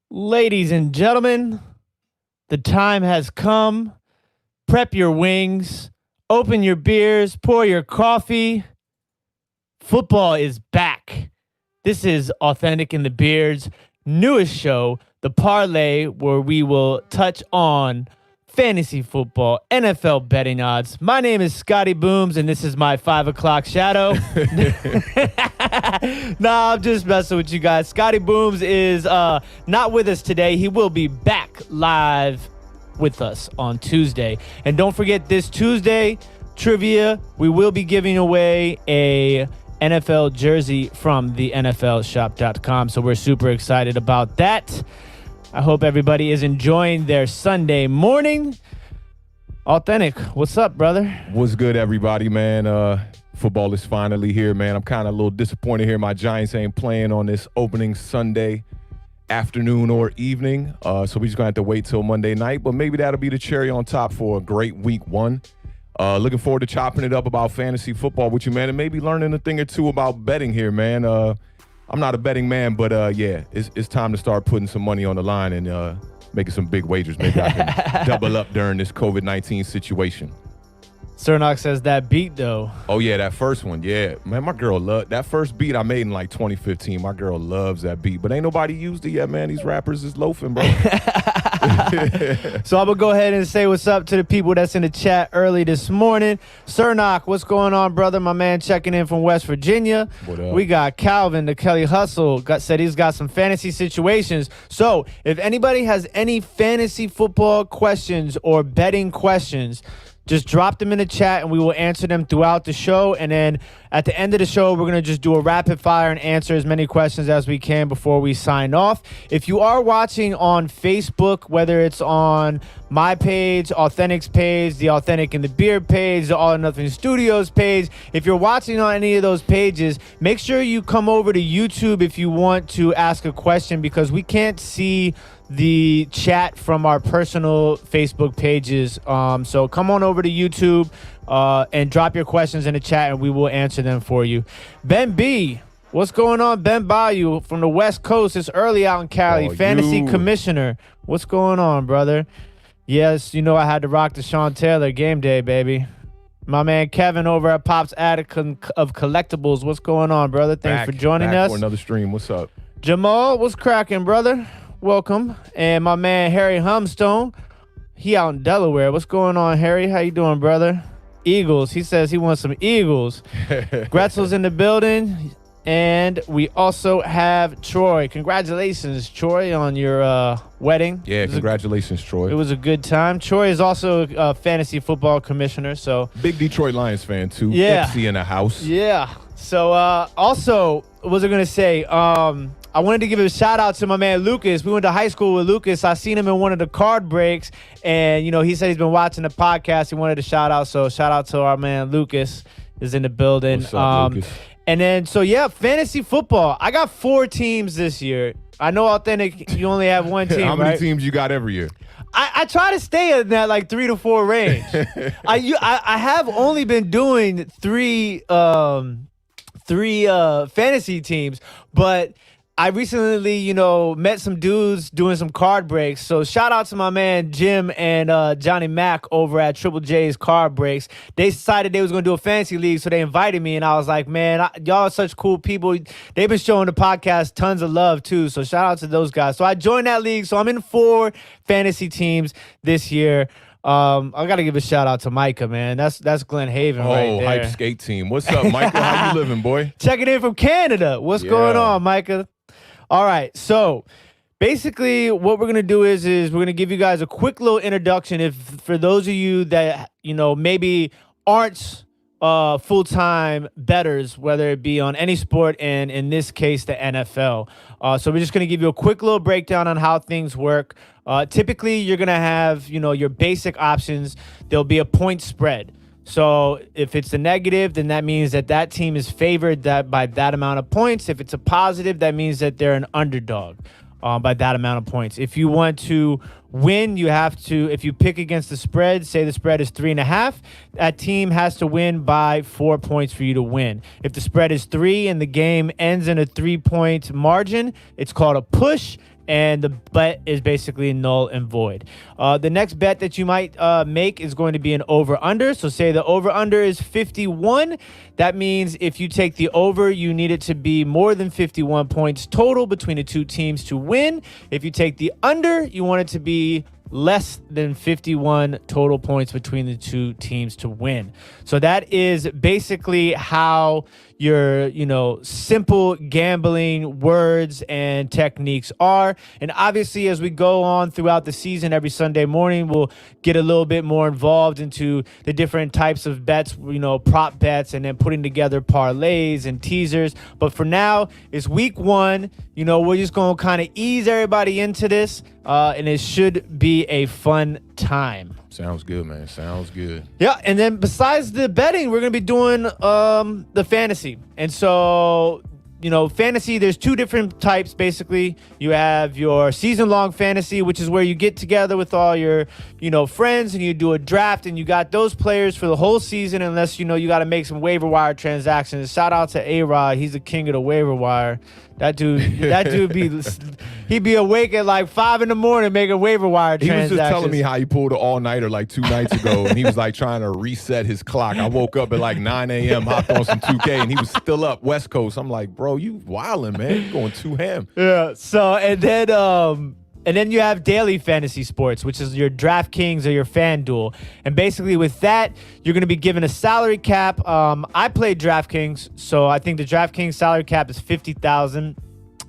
Ladies and gentlemen, the time has come. Prep your wings, open your beers, pour your coffee. Football is back. This is Awthentik and The Beard's newest show, the Parlay, where we will touch on fantasy football, NFL betting odds. My name is Scotty Booms, and this is my 5 o'clock shadow. Nah, I'm just messing with you guys. Scotty Booms is not with us today. He will be back live with us on Tuesday. And don't forget, this Tuesday, trivia, we will be giving away a NFL jersey from the NFLshop.com. So we're super excited about that. I hope everybody is enjoying their Sunday morning. Awthentik, what's up, brother? What's good, everybody, man? Football is finally here, man. I'm kind of a little disappointed here. My Giants ain't playing on this opening Sunday afternoon or evening. So we just going to have to wait till Monday night. But maybe that'll be the cherry on top for a great week one. Looking forward to chopping it up about fantasy football with you, man, and maybe learning a thing or two about betting here, man. I'm not a betting man, but yeah, it's time to start putting some money on the line and making some big wagers. Maybe I can double up during this COVID-19 situation. Cernox says that beat, though. Oh, yeah, that first one. Yeah, man, my girl loved that first beat I made in like 2015. My girl loves that beat, but ain't nobody used it yet, man. These rappers is loafing, bro. So I'm going to go ahead and say what's up to the people that's in the chat early this morning. Cernox, what's going on, brother? My man checking in from West Virginia. What up? We got Calvin, the Kelly Hustle, said he's got some fantasy situations. So if anybody has any fantasy football questions or betting questions, just drop them in the chat and we will answer them throughout the show. And then at the end of the show, we're going to just do a rapid fire and answer as many questions as we can before we sign off. If you are watching on Facebook, whether it's on my page, Awthentik's page, the Awthentik and the Beard page, the All or Nothing Studios page, if you're watching on any of those pages, make sure you come over to YouTube if you want to ask a question, because we can't see the chat from our personal Facebook pages. So come on over to YouTube and drop your questions in the chat and we will answer them for you. Ben B, what's going on? Ben Bayou from the West Coast. It's early out in Cali. Fantasy Commissioner. What's going on, brother? Yes, you know I had to rock the Sean Taylor game day, baby. My man Kevin over at Pop's Attic of Collectibles. What's going on, brother? Thanks for joining us. For another stream. What's up? Jamal, what's cracking, brother? Welcome. And my man Harry Humstone, he out in Delaware. What's going on, Harry? How you doing, brother? Eagles. He says he wants some Eagles. Gretzel's in the building. And we also have Troy. Congratulations, Troy, on your wedding. Yeah, congratulations, Troy. It was a good time. Troy is also a fantasy football commissioner. So big Detroit Lions fan, too. Yeah. FC in the house. Yeah. So also, what was I going to say? I wanted to give a shout out to my man Lucas. We went to high school with Lucas. I seen him in one of the card breaks, and you know he said he's been watching the podcast. He wanted to shout out, so shout out to our man Lucas is in the building. What's up, Lucas? And then so yeah, fantasy football. I got 4 teams this year. I know Awthentik, you only have one team. How many right? teams you got every year? I try to stay in that like 3 to 4 range. I have only been doing three fantasy teams, but I recently, you know, met some dudes doing some card breaks. So shout out to my man Jim and Johnny Mack over at Triple J's Card Breaks. They decided they was going to do a fantasy league, so they invited me, and I was like, man, y'all are such cool people. They've been showing the podcast tons of love, too, so shout out to those guys. So I joined that league, so I'm in 4 fantasy teams this year. I got to give a shout out to Micah, man. That's Glen Haven right there. Hype skate team. What's up, Michael? How you living, boy? Checking in from Canada. What's going on, Micah? All right, so basically what we're going to do is we're going to give you guys a quick little introduction for those of you that, you know, maybe aren't full-time bettors, whether it be on any sport and in this case, the NFL. So we're just going to give you a quick little breakdown on how things work. Typically, you're going to have, you know, your basic options. There'll be a point spread. So if it's a negative, then that means that team is favored by that amount of points. If it's a positive, that means that they're an underdog by that amount of points. If you want to win, you have to, if you pick against the spread, say the spread is 3.5, that team has to win by 4 points for you to win. If the spread is 3 and the game ends in a 3-point margin, it's called a push. and the bet is basically null and void. The next bet that you might make is going to be an over-under. So say the over-under is 51. That means if you take the over, you need it to be more than 51 points total between the two teams to win. If you take the under, you want it to be less than 51 total points between the two teams to win. So that is basically how your, simple gambling words and techniques are. And obviously, as we go on throughout the season, every Sunday morning, we'll get a little bit more involved into the different types of bets, prop bets, and then putting together parlays and teasers. But for now, it's week one. We're just going to kind of ease everybody into this, and it should be a fun time. Sounds good, man. Sounds good. Yeah, and then besides the betting, we're going to be doing the fantasy. And so, fantasy, there's two different types, basically. You have your season-long fantasy, which is where you get together with all your, friends, and you do a draft, and you got those players for the whole season, unless, you got to make some waiver wire transactions. Shout out to A-Rod. He's the king of the waiver wire. That dude he'd be awake at like 5 a.m. making waiver wire transactions. He was just telling me how he pulled an all-nighter like 2 nights ago, and he was like trying to reset his clock. I woke up at like 9 a.m., hopped on some 2K, and he was still up West Coast. I'm like, bro, you wildin', man. You going too ham. Yeah. So, and then you have daily fantasy sports, which is your DraftKings or your FanDuel. And basically with that, you're going to be given a salary cap. I played DraftKings, so I think the DraftKings salary cap is $50,000.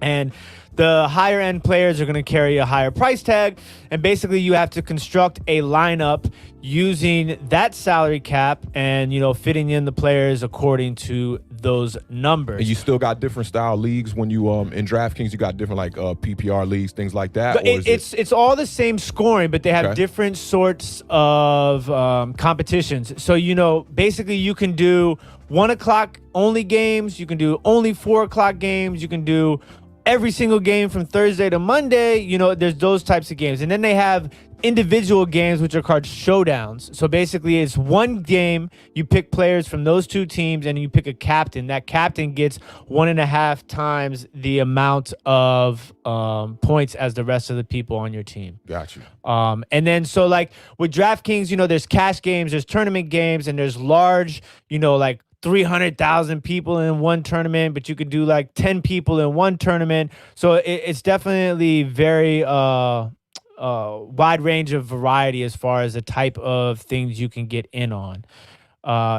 And the higher end players are going to carry a higher price tag. And basically you have to construct a lineup using that salary cap and, fitting in the players according to those numbers. And you still got different style leagues when you in DraftKings. You got different like PPR leagues, things like that. It's all the same scoring, but they have different sorts of competitions. So basically you can do 1 o'clock only games. You can do only 4 o'clock games. You can do every single game from Thursday to Monday. There's those types of games, and then they have individual games, which are called showdowns. So basically it's one game, you pick players from those two teams, and you pick a captain. That captain gets 1.5 times the amount of points as the rest of the people on your team. Got you. And then so like with DraftKings, there's cash games, there's tournament games, and there's large, like 300,000 people in one tournament, but you could do like 10 people in one tournament. So it's definitely very wide range of variety as far as the type of things you can get in on.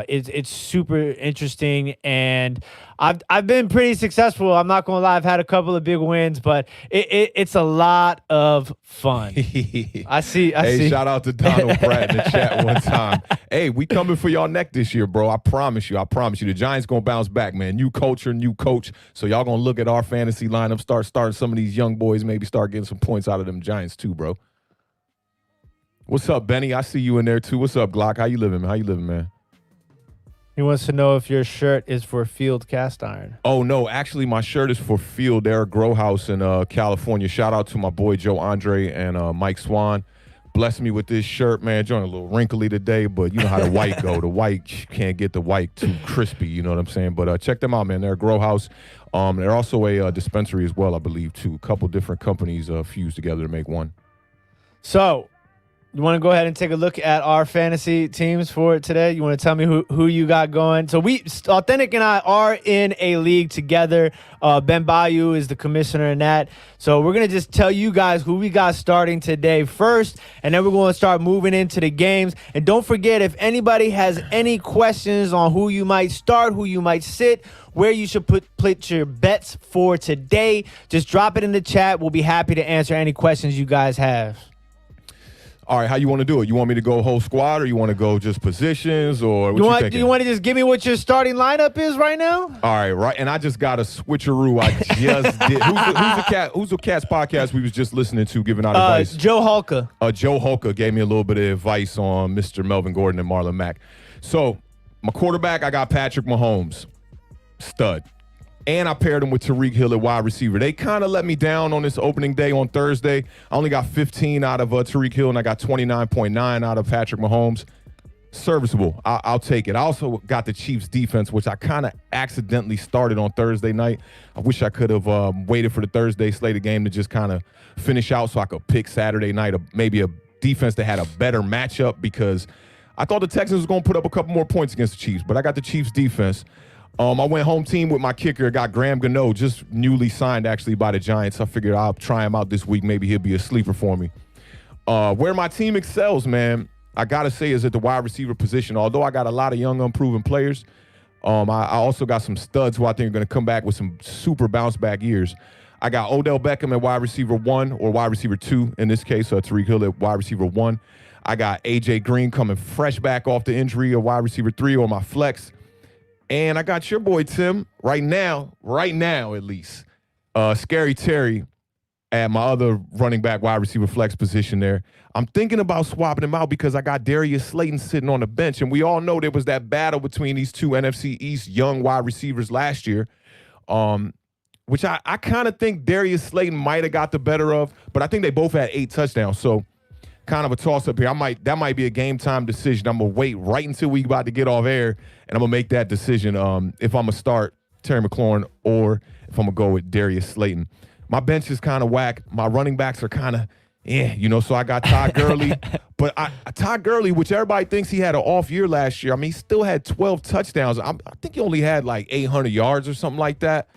It's super interesting, and I've been pretty successful. I'm not gonna lie, I've had a couple of big wins, but it's a lot of fun. I see. Shout out to Donald Pratt in the chat one time. Hey, we coming for y'all neck this year, bro. I promise you. The Giants gonna bounce back, man. New culture, new coach. So y'all gonna look at our fantasy lineup, starting some of these young boys, maybe start getting some points out of them Giants too, bro. What's up, Benny? I see you in there too. What's up, Glock? How you living, man? He wants to know if your shirt is for Field Cast Iron. Oh, no. Actually, my shirt is for Field. They're a grow house in California. Shout out to my boy Joe Andre and Mike Swan. Blessed me with this shirt, man. Joined a little wrinkly today, but you know how the white go. The white can't get the white too crispy, you know what I'm saying? But check them out, man. They're a grow house. They're also a dispensary as well, I believe, too. A couple different companies fused together to make one. So, you want to go ahead and take a look at our fantasy teams for today? You want to tell me who you got going? So Awthentik and I are in a league together. Ben Bayou is the commissioner in that. So we're going to just tell you guys who we got starting today first, and then we're going to start moving into the games. And don't forget, if anybody has any questions on who you might start, who you might sit, where you should put your bets for today, just drop it in the chat. We'll be happy to answer any questions you guys have. All right, how you want to do it? You want me to go whole squad, or you want to go just positions, or what you thinking? Do you want to just give me what your starting lineup is right now? All right, and I just got a switcheroo. I just did. Who's the Cats podcast we was just listening to, giving out advice? Joe Hulka. Joe Hulka gave me a little bit of advice on Mr. Melvin Gordon and Marlon Mack. So my quarterback, I got Patrick Mahomes, stud. And I paired him with Tariq Hill at wide receiver. They kind of let me down on this opening day on Thursday. I only got 15 out of Tariq Hill, and I got 29.9 out of Patrick Mahomes. serviceable. I'll take it. I also got the Chiefs defense, which I kind of accidentally started on Thursday night. I wish I could have waited for the Thursday slated game to just kind of finish out so I could pick Saturday night, maybe a defense that had a better matchup, because I thought the Texans was going to put up a couple more points against the Chiefs, but I got the Chiefs defense. I went home team with my kicker. Got Graham Gano, just newly signed actually by the Giants. I figured I'll try him out this week. Maybe he'll be a sleeper for me. Where my team excels, man, I got to say, is at the wide receiver position. Although I got a lot of young, unproven players, I also got some studs who I think are going to come back with some super bounce-back years. I got Odell Beckham at wide receiver 1, or wide receiver 2 in this case, Tariq Hill at wide receiver 1. I got A.J. Green coming fresh back off the injury at wide receiver 3, or my flex. And I got your boy, Tim, right now at least, Scary Terry at my other running back wide receiver flex position there. I'm thinking about swapping him out because I got Darius Slayton sitting on the bench, and we all know there was that battle between these two NFC East young wide receivers last year, which I kind of think Darius Slayton might have got the better of, but I think they both had 8 touchdowns, so kind of a toss-up here. That might be a game-time decision. I'm going to wait right until we about to get off air, and I'm going to make that decision if I'm going to start Terry McLaurin or if I'm going to go with Darius Slayton. My bench is kind of whack. My running backs are kind of, so I got Todd Gurley. But Todd Gurley, which everybody thinks he had an off year last year, I mean, he still had 12 touchdowns. I think he only had like 800 yards or something like that.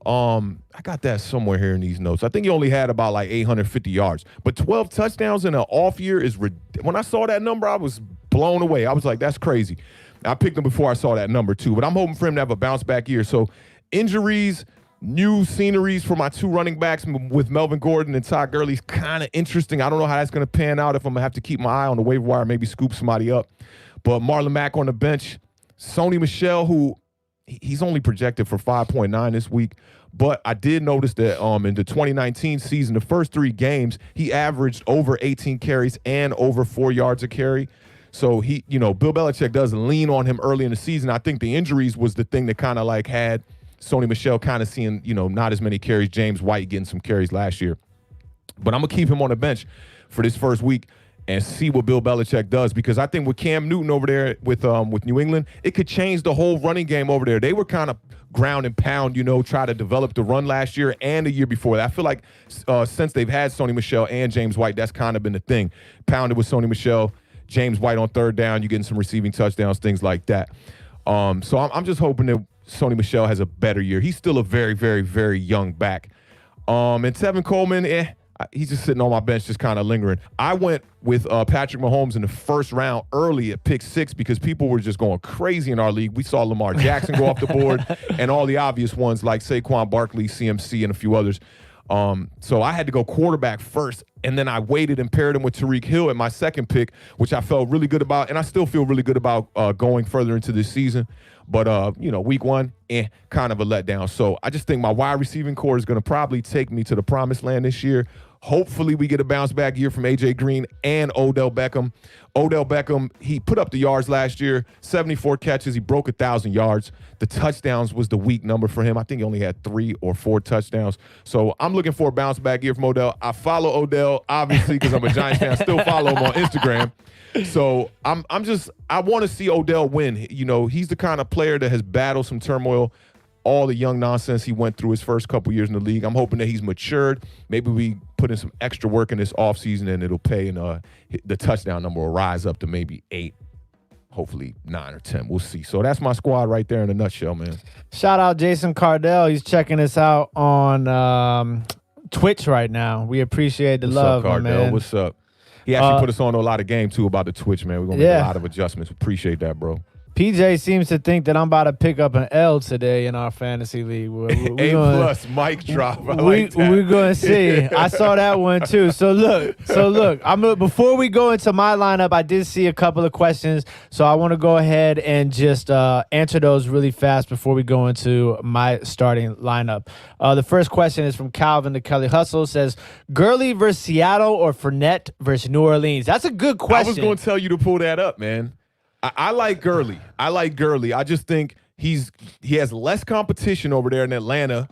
I got that somewhere here in these notes. I think he only had about like 850 yards. But 12 touchdowns in an off year is when I saw that number, I was blown away. I was like, that's crazy. I picked him before I saw that number too. But I'm hoping for him to have a bounce back year. So injuries, new sceneries for my 2 running backs with Melvin Gordon and Todd Gurley's kind of interesting. I don't know how that's going to pan out, if I'm going to have to keep my eye on the waiver wire, maybe scoop somebody up. But Marlon Mack on the bench, Sony Michel, who he's only projected for 5.9 this week. But I did notice that in the 2019 season, the first 3 games, he averaged over 18 carries and over 4 yards a carry. So Bill Belichick does lean on him early in the season. I think the injuries was the thing that kind of like had Sony Michel kind of seeing, not as many carries. James White getting some carries last year. But I'm going to keep him on the bench for this first week and see what Bill Belichick does, because I think with Cam Newton over there with New England, it could change the whole running game over there. They were kind of ground and pound, try to develop the run last year and the year before that. I feel like since they've had Sony Michel and James White, that's kind of been the thing. Pounded with Sony Michel, James White on third down, you're getting some receiving touchdowns, things like that. So I'm just hoping that Sony Michel has a better year. He's still a very, very, very young back. And Tevin Coleman, he's just sitting on my bench, just kind of lingering. I went with Patrick Mahomes in the first round early at pick 6 because people were just going crazy in our league. We saw Lamar Jackson go off the board and all the obvious ones like Saquon Barkley, CMC, and a few others. So I had to go quarterback first, and then I waited and paired him with Tariq Hill at my second pick, which I felt really good about, and I still feel really good about going further into this season. But, week 1, kind of a letdown. So I just think my wide receiving core is going to probably take me to the promised land this year. Hopefully we get a bounce back year from A.J. Green and Odell Beckham. Odell Beckham, he put up the yards last year, 74 catches. He broke 1,000 yards. The touchdowns was the weak number for him. I think he only had 3 or 4 touchdowns. So I'm looking for a bounce back year from Odell. I follow Odell, obviously, because I'm a Giants fan. I still follow him on Instagram. So I want to see Odell win. He's the kind of player that has battled some turmoil, all the young nonsense he went through his first couple years in the league. I'm hoping that he's matured. Maybe we put in some extra work in this offseason and it'll pay, and the touchdown number will rise up to maybe 8, hopefully 9 or 10. We'll see. So that's my squad right there in a nutshell, man. Shout out Jason Cardell. He's checking us out on Twitch right now. We appreciate the love, up, Cardell? man. What's up? He actually put us on to a lot of game, too, about the Twitch, man. We're going to make a lot of adjustments. Appreciate that, bro. PJ seems to think that I'm about to pick up an L today in our fantasy league. A+ mic drop. We're going to see. I saw that one too. So look. Before we go into my lineup, I did see a couple of questions, so I want to go ahead and just answer those really fast before we go into my starting lineup. The first question is from Calvin the Kelly Hustle. Says Gurley versus Seattle or Fournette versus New Orleans? That's a good question. I was going to tell you to pull that up, man. I like Gurley. I just think he has less competition over there in Atlanta.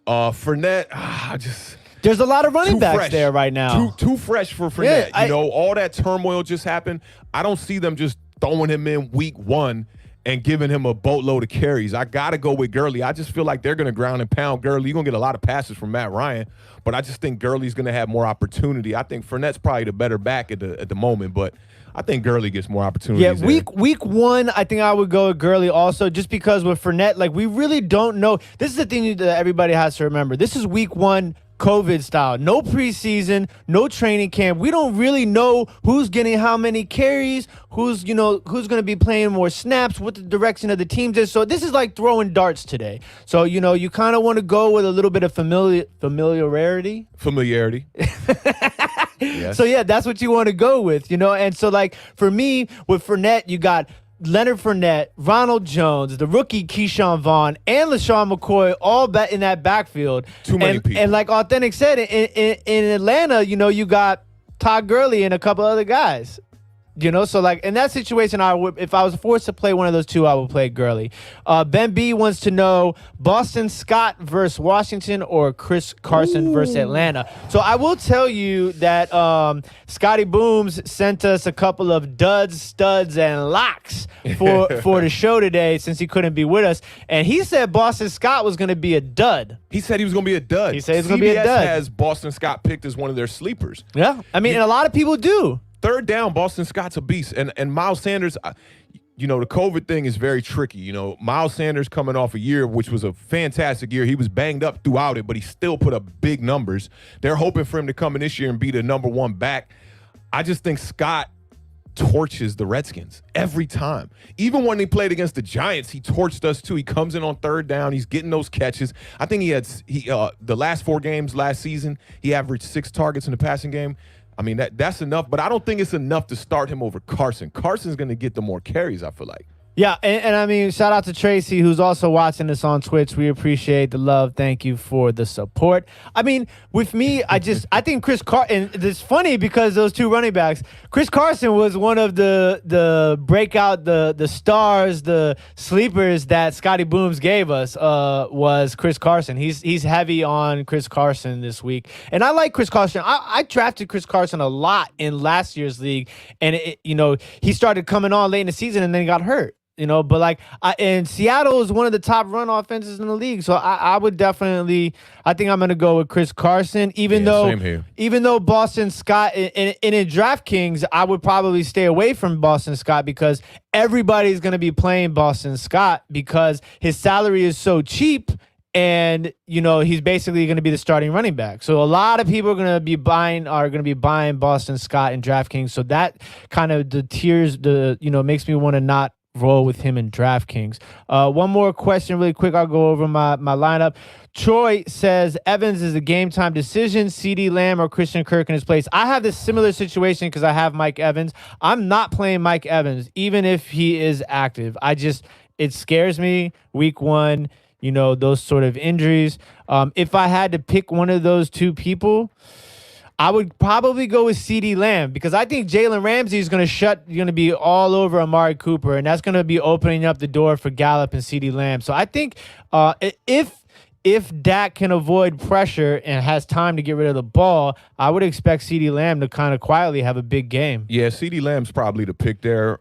Fournette, there's a lot of running backs there right now. Too fresh for Fournette. All that turmoil just happened. I don't see them just throwing him in week 1 and giving him a boatload of carries. I got to go with Gurley. I just feel like they're going to ground and pound Gurley. You're going to get a lot of passes from Matt Ryan, but I just think Gurley's going to have more opportunity. I think Fournette's probably the better back at the moment, but I think Gurley gets more opportunities. Yeah, week 1, I think I would go with Gurley also, just because with Fournette, like, we really don't know. This is the thing that everybody has to remember. This is week 1 COVID style. No preseason, no training camp. We don't really know who's getting how many carries, who's going to be playing more snaps, what the direction of the teams is. So this is like throwing darts today. So, you kind of want to go with a little bit of familiarity. Yes. So, yeah, that's what you want to go with, And so, like, for me, with Fournette, you got Leonard Fournette, Ronald Jones, the rookie Keyshawn Vaughn, and LaShawn McCoy all in that backfield. Too many people. And like Awthentik said, in Atlanta, you got Todd Gurley and a couple other guys. So like in that situation, if I was forced to play one of those two, I would play Gurley. Ben B wants to know Boston Scott versus Washington or Chris Carson versus Atlanta. So I will tell you that Scotty Booms sent us a couple of duds, studs, and locks for the show today since he couldn't be with us. And he said Boston Scott was going to be a dud. He said he was going to be a dud. He said he was going to be a dud. CBS has Boston Scott picked as one of their sleepers. Yeah. I mean, and a lot of people do. Third down, Boston Scott's a beast. And Miles Sanders, the COVID thing is very tricky. Miles Sanders coming off a year, which was a fantastic year. He was banged up throughout it, but he still put up big numbers. They're hoping for him to come in this year and be the number 1 back. I just think Scott torches the Redskins every time. Even when he played against the Giants, he torched us too. He comes in on third down. He's getting those catches. I think the last 4 games last season, he averaged 6 targets in the passing game. I mean, that's enough, but I don't think it's enough to start him over Carson. Carson's going to get the more carries, I feel like. Yeah, and I mean, shout out to Tracy, who's also watching us on Twitch. We appreciate the love. Thank you for the support. I mean, with me, I think Chris Carson, and it's funny because those 2 running backs, Chris Carson was one of the breakout, the stars, the sleepers that Scotty Booms gave us, was Chris Carson. He's heavy on Chris Carson this week. And I like Chris Carson. I drafted Chris Carson a lot in last year's league, and he started coming on late in the season and then he got hurt. But like, and Seattle is one of the top run offenses in the league, so I would definitely. I think I'm going to go with Chris Carson, even though Boston Scott in DraftKings, I would probably stay away from Boston Scott because everybody's going to be playing Boston Scott because his salary is so cheap. And he's basically going to be the starting running back. So a lot of people are going to be buying Boston Scott in DraftKings. So that kind of makes me want to not roll with him in DraftKings. One more question really quick. I'll go over my lineup. Troy says Evans is a game time decision. CeeDee Lamb or Christian Kirk in his place. I have this similar situation because I have Mike Evans. I'm not playing Mike Evans even if he is active. It scares me week 1. Those sort of injuries. If I had to pick one of those 2 people, I would probably go with CeeDee Lamb because I think Jalen Ramsey is going to be all over Amari Cooper, and that's going to be opening up the door for Gallup and CeeDee Lamb. So I think if Dak can avoid pressure and has time to get rid of the ball, I would expect CeeDee Lamb to kind of quietly have a big game. Yeah, CeeDee Lamb's probably the pick there.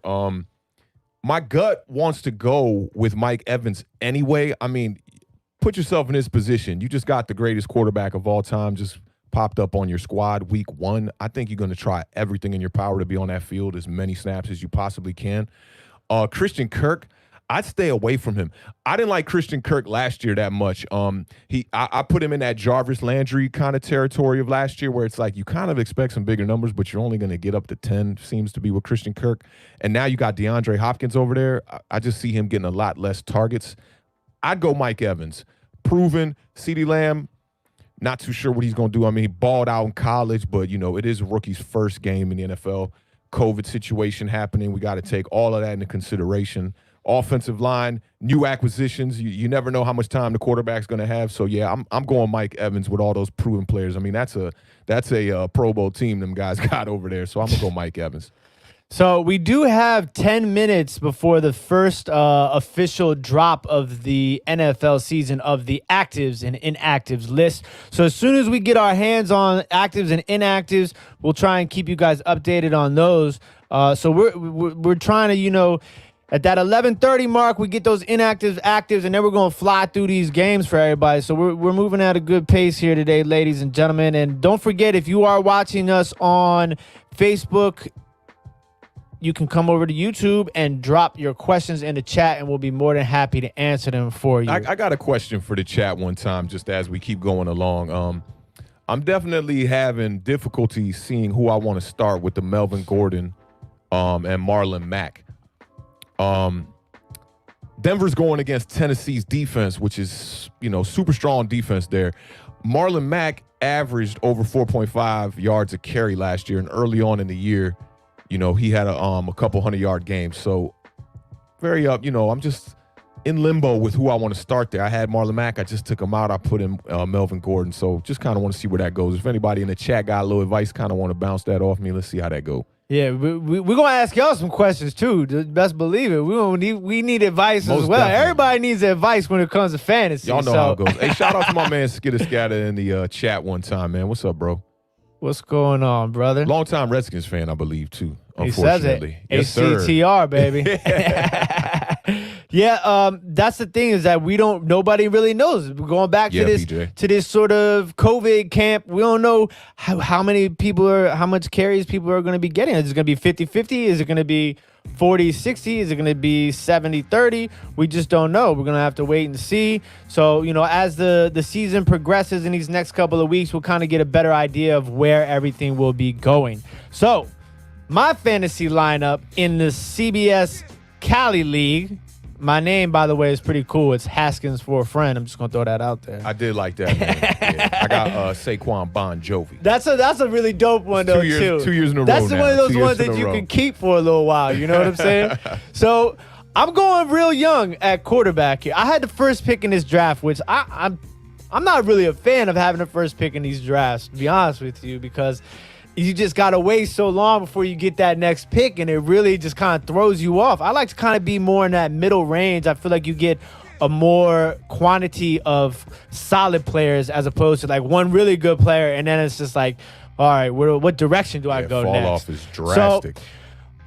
My gut wants to go with Mike Evans anyway. I mean, put yourself in his position. You just got the greatest quarterback of all time just popped up on your squad week 1. I think you're going to try everything in your power to be on that field as many snaps as you possibly can. Christian Kirk, I'd stay away from him. I didn't like Christian Kirk last year that much. I put him in that Jarvis Landry kind of territory of last year where it's like you kind of expect some bigger numbers, but you're only going to get up to 10, seems to be with Christian Kirk. And now you got DeAndre Hopkins over there. I just see him getting a lot less targets. I'd go Mike Evans. Proven. CeeDee Lamb, not too sure what he's going to do. I mean, he balled out in college, but, it is a rookie's first game in the NFL. COVID situation happening. We got to take all of that into consideration. Offensive line, new acquisitions. You never know how much time the quarterback's going to have. So, yeah, I'm going Mike Evans with all those proven players. I mean, that's a Pro Bowl team them guys got over there. So I'm going to go Mike Evans. So we do have 10 minutes before the first official drop of the NFL season of the actives and inactives list. So as soon as we get our hands on actives and inactives, we'll try and keep you guys updated on those. So we're trying to, at that 11:30 mark, we get those inactives, actives, and then we're going to fly through these games for everybody. So we're moving at a good pace here today, ladies and gentlemen. And don't forget, if you are watching us on Facebook, you can come over to YouTube and drop your questions in the chat, and we'll be more than happy to answer them for you. I got a question for the chat one time, just as we keep going along. I'm definitely having difficulty seeing who I want to start with the Melvin Gordon and Marlon Mack. Denver's going against Tennessee's defense, which is, super strong defense there. Marlon Mack averaged over 4.5 yards a carry last year, and early on in the year, he had a couple 100-yard games. So very up, I'm just in limbo with who I want to start there. I had Marlon Mack. I just took him out. I put in Melvin Gordon. So just kind of want to see where that goes. If anybody in the chat got a little advice, kind of want to bounce that off me, let's see how that goes. Yeah, we're going to ask y'all some questions, too. Best believe it. We need advice Most as well. definitely. Everybody needs advice when it comes to fantasy. Y'all know how it goes. Hey, shout out to my man Skitter Scatter in the chat one time, man. What's up, bro? What's going on, brother? Long-time Redskins fan, I believe, too, He says it. unfortunately. Yes, sir. ACTR, baby. Yeah, that's the thing is that nobody really knows. We're going back Yeah, to this PJ. to this sort of COVID camp. We don't know how much carries people are going to be getting. Is it going to be 50-50? Is it going to be 40-60? Is it going to be 70-30? We just don't know. We're going to have to wait and see. So, as the season progresses in these next couple of weeks, we'll kind of get a better idea of where everything will be going. So, my fantasy lineup in the CBS Cali League. My name, by the way, is pretty cool. It's Haskins for a friend. I'm just gonna throw that out there. I did like that, man. Yeah. I got Saquon Bon Jovi. That's a really dope one though, too. 2 years in a row. That's now. one of those 2 years ones in that a you row. can keep for a little while. You know what I'm saying? So I'm going real young at quarterback here. I had the first pick in this draft, which I'm not really a fan of having the first pick in these drafts, to be honest with you, because you just got to wait so long before you get that next pick, and it really just kind of throws you off. I like to kind of be more in that middle range. I feel like you get a more quantity of solid players as opposed to like one really good player, and then it's just like, all right, what direction do I go fall next? off is drastic. So,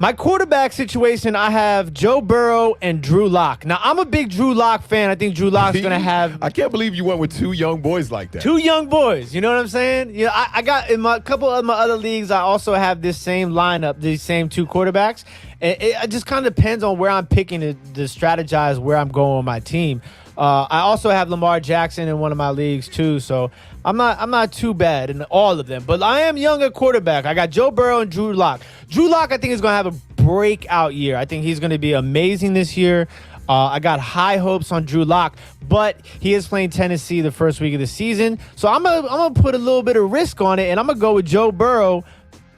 my quarterback situation, I have Joe Burrow and Drew Lock. Now, I'm a big Drew Lock fan. I think Drew Lock's going to have... I can't believe you went with two young boys like that. Two young boys. You know what I'm saying? Yeah, I got in a couple of my other leagues, I also have this same lineup, these same two quarterbacks. It just kind of depends on where I'm picking to strategize where I'm going with my team. I also have Lamar Jackson in one of my leagues too, so I'm not too bad in all of them. But I am young at quarterback. I got Joe Burrow and Drew Lock. Drew Lock, I think, is going to have a breakout year. I think he's going to be amazing this year. I got high hopes on Drew Lock, but he is playing Tennessee the first week of the season, so I'm gonna put a little bit of risk on it, and I'm gonna go with Joe Burrow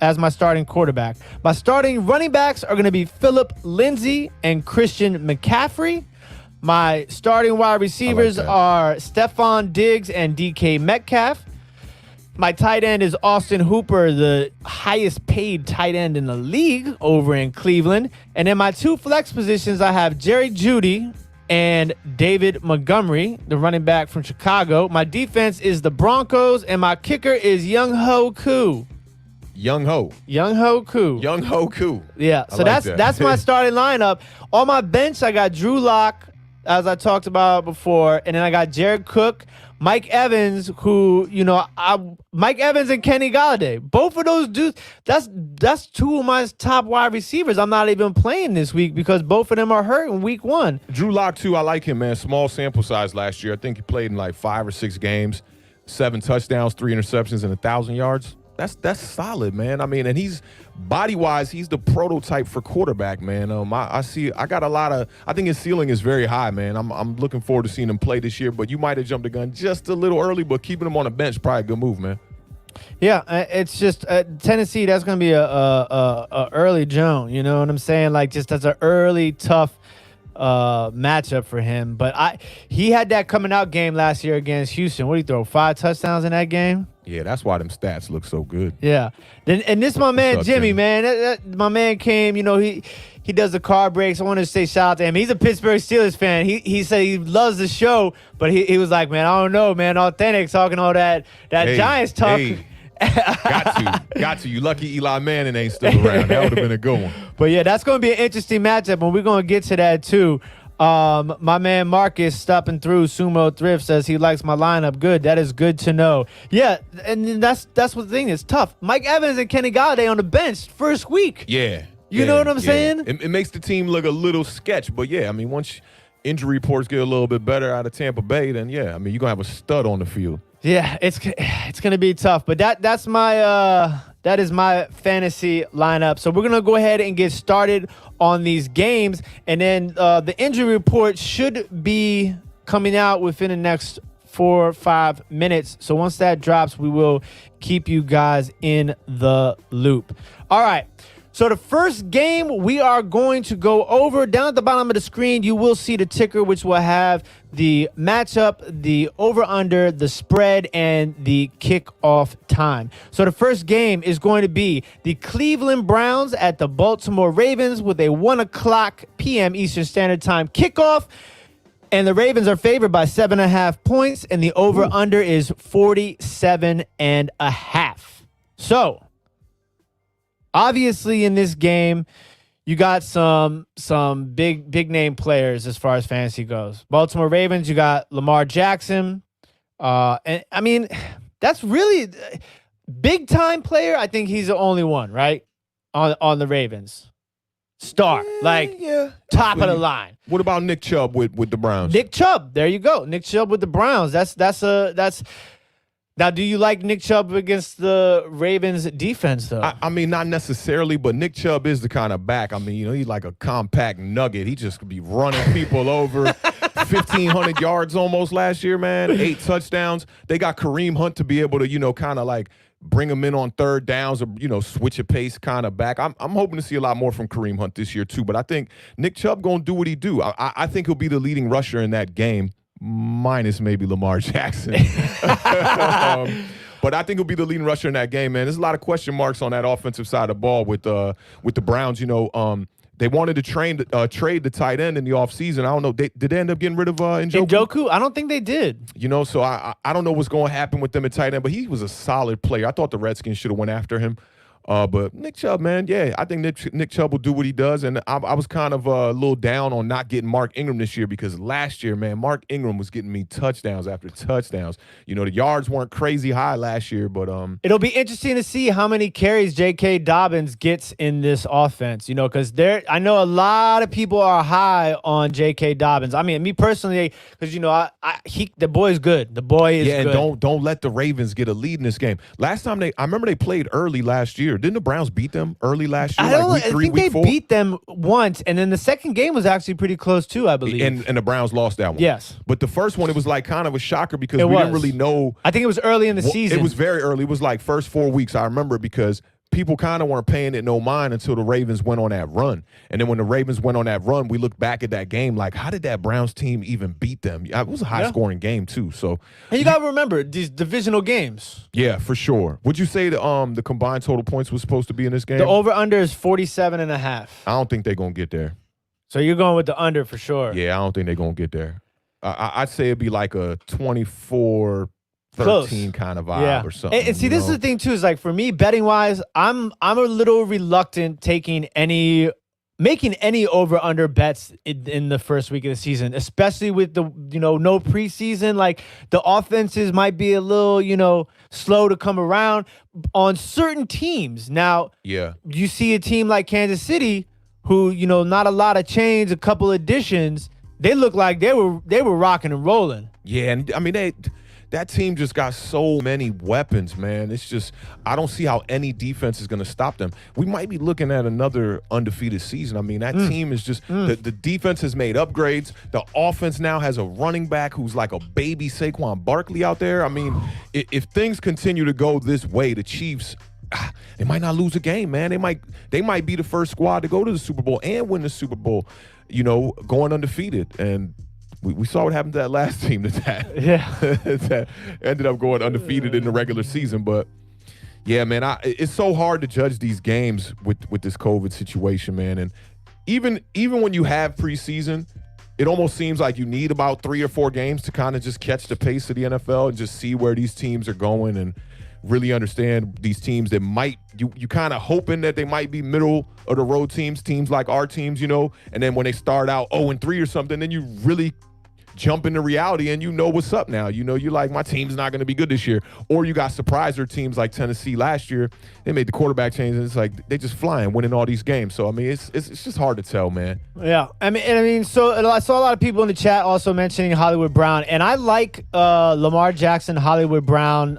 as my starting quarterback. My starting running backs are going to be Phillip Lindsay and Christian McCaffrey. My starting wide receivers are Stephon Diggs and DK Metcalf. My tight end is Austin Hooper, the highest paid tight end in the league over in Cleveland. And in my two flex positions, I have Jerry Jeudy and David Montgomery, the running back from Chicago. My defense is the Broncos, and my kicker is Young Ho Koo. Young Ho Koo. Yeah, so like that's my starting lineup. On my bench, I got Drew Lock, as I talked about before, and then I got Jared Cook, Mike Evans, who, Mike Evans and Kenny Golladay. Both of those dudes, that's two of my top wide receivers I'm not even playing this week because both of them are hurt in week one. Drew Lock, too, I like him, man. Small sample size last year. I think he played in like 5 or 6 games, 7 touchdowns, 3 interceptions, and 1,000 yards. That's solid, man. I mean, and he's body-wise, he's the prototype for quarterback, man. I think his ceiling is very high, man. I'm looking forward to seeing him play this year, but you might have jumped the gun just a little early, but keeping him on the bench, probably a good move, man. Yeah, it's just Tennessee, that's going to be a early Joan, you know what I'm saying? Like, just as an early, tough matchup for him. But he had that coming out game last year against Houston. What did he throw, 5 touchdowns in that game? Yeah, that's why them stats look so good. Yeah. And this my man, Jimmy, man. My man came, he does the car breaks. I want to say shout out to him. He's a Pittsburgh Steelers fan. He said he loves the show, but he was like, man, I don't know, man. Authentic talking all that Giants talk. Got to. You lucky Eli Manning ain't still around. That would have been a good one. But yeah, that's going to be an interesting matchup, and we're going to get to that too. My man Marcus stopping through Sumo Thrift says he likes my lineup. Good. That is good to know. Yeah, and that's what the thing is tough. Mike Evans and Kenny Galladay on the bench first week. Yeah. You know what I'm saying? It makes the team look a little sketch, but yeah, I mean, once injury reports get a little bit better out of Tampa Bay, then yeah, I mean, you're going to have a stud on the field. Yeah, it's going to be tough, but that is my fantasy lineup. So we're going to go ahead and get started on these games, and then the injury report should be coming out within the next 4 or 5 minutes. So once that drops, we will keep you guys in the loop. All right. So the first game we are going to go over, down at the bottom of the screen, you will see the ticker, which will have the matchup, the over-under, the spread, and the kickoff time. So the first game is going to be the Cleveland Browns at the Baltimore Ravens with a 1:00 p.m. Eastern Standard Time kickoff. And the Ravens are favored by 7.5 points, and the over-under is 47.5. So obviously, in this game, you got some big name players as far as fantasy goes. Baltimore Ravens, you got Lamar Jackson, and I mean, that's really big time player. I think he's the only one, right, on the Ravens. Star, top of the line. What about Nick Chubb with the Browns? Nick Chubb, there you go. Nick Chubb with the Browns. That's. Now, do you like Nick Chubb against the Ravens defense, though? I mean, not necessarily, but Nick Chubb is the kind of back. I mean, he's like a compact nugget. He just could be running people over. 1,500 yards almost last year, man. 8 touchdowns. They got Kareem Hunt to be able to, kind of like bring him in on third downs or, switch a pace kind of back. I'm hoping to see a lot more from Kareem Hunt this year, too. But I think Nick Chubb going to do what he do. I think he'll be the leading rusher in that game. Minus maybe Lamar Jackson. But I think he'll be the leading rusher in that game, man. There's a lot of question marks on that offensive side of the ball with the Browns. They wanted to trade the tight end in the offseason. I don't know. Did they end up getting rid of Njoku? Njoku? I don't think they did. So I don't know what's going to happen with them at tight end, but he was a solid player. I thought the Redskins should have went after him. But Nick Chubb, man, yeah, I think Nick Chubb will do what he does. And I was kind of a little down on not getting Mark Ingram this year because last year, man, Mark Ingram was getting me touchdowns after touchdowns. The yards weren't crazy high last year, but it'll be interesting to see how many carries J.K. Dobbins gets in this offense. Because I know a lot of people are high on J.K. Dobbins. I mean, me personally, because the boy's good. The boy is good. Yeah, and don't let the Ravens get a lead in this game. Last time I remember they played early last year. Didn't the Browns beat them early last year? I think they beat them once, and then the second game was actually pretty close too, I believe. And the Browns lost that one. Yes. But the first one, it was like kind of a shocker because we didn't really know. I think it was early in the season. It was very early. It was like first 4 weeks. I remember because people kind of weren't paying it no mind until the Ravens went on that run. And then when the Ravens went on that run, we looked back at that game like, how did that Browns team even beat them? It was a high-scoring game, too. So, and you got to remember, these divisional games. Yeah, for sure. Would you say the combined total points was supposed to be in this game? The over-under is 47.5. I don't think they're going to get there. So you're going with the under for sure. Yeah, I don't think they're going to get there. I'd say it'd be like a 24-13 kind of vibe or something. And see, this is the thing too, is like for me, betting wise, I'm a little reluctant making any over under bets in the first week of the season, especially with the no preseason. Like the offenses might be a little slow to come around on certain teams. Now, you see a team like Kansas City, who not a lot of change, a couple additions. They look like they were rocking and rolling. Yeah, and I mean that team just got so many weapons, man. It's just I don't see how any defense is going to stop them. We might be looking at another undefeated season. I mean, that team is just the defense has made upgrades. The offense now has a running back who's like a baby Saquon Barkley out there. I mean, if things continue to go this way, the Chiefs, they might not lose a game, man. They might be the first squad to go to the Super Bowl and win the Super Bowl, going undefeated. And we saw what happened to that last team that ended up going undefeated in the regular season. But yeah, man, it's so hard to judge these games with this COVID situation, man. And even when you have preseason, it almost seems like you need about 3 or 4 games to kind of just catch the pace of the NFL and just see where these teams are going. And really understand these teams that might you kind of hoping that they might be middle of the road teams like our teams, and then when they start out 0-3 or something, then you really jump into reality and you know what's up now. You're like, my team's not going to be good this year. Or you got surpriser teams like Tennessee last year. They made the quarterback change and it's like they just flying, winning all these games. So, I mean, it's just hard to tell, man. Yeah. I mean, so I saw a lot of people in the chat also mentioning Hollywood Brown. And I like Lamar Jackson, Hollywood Brown,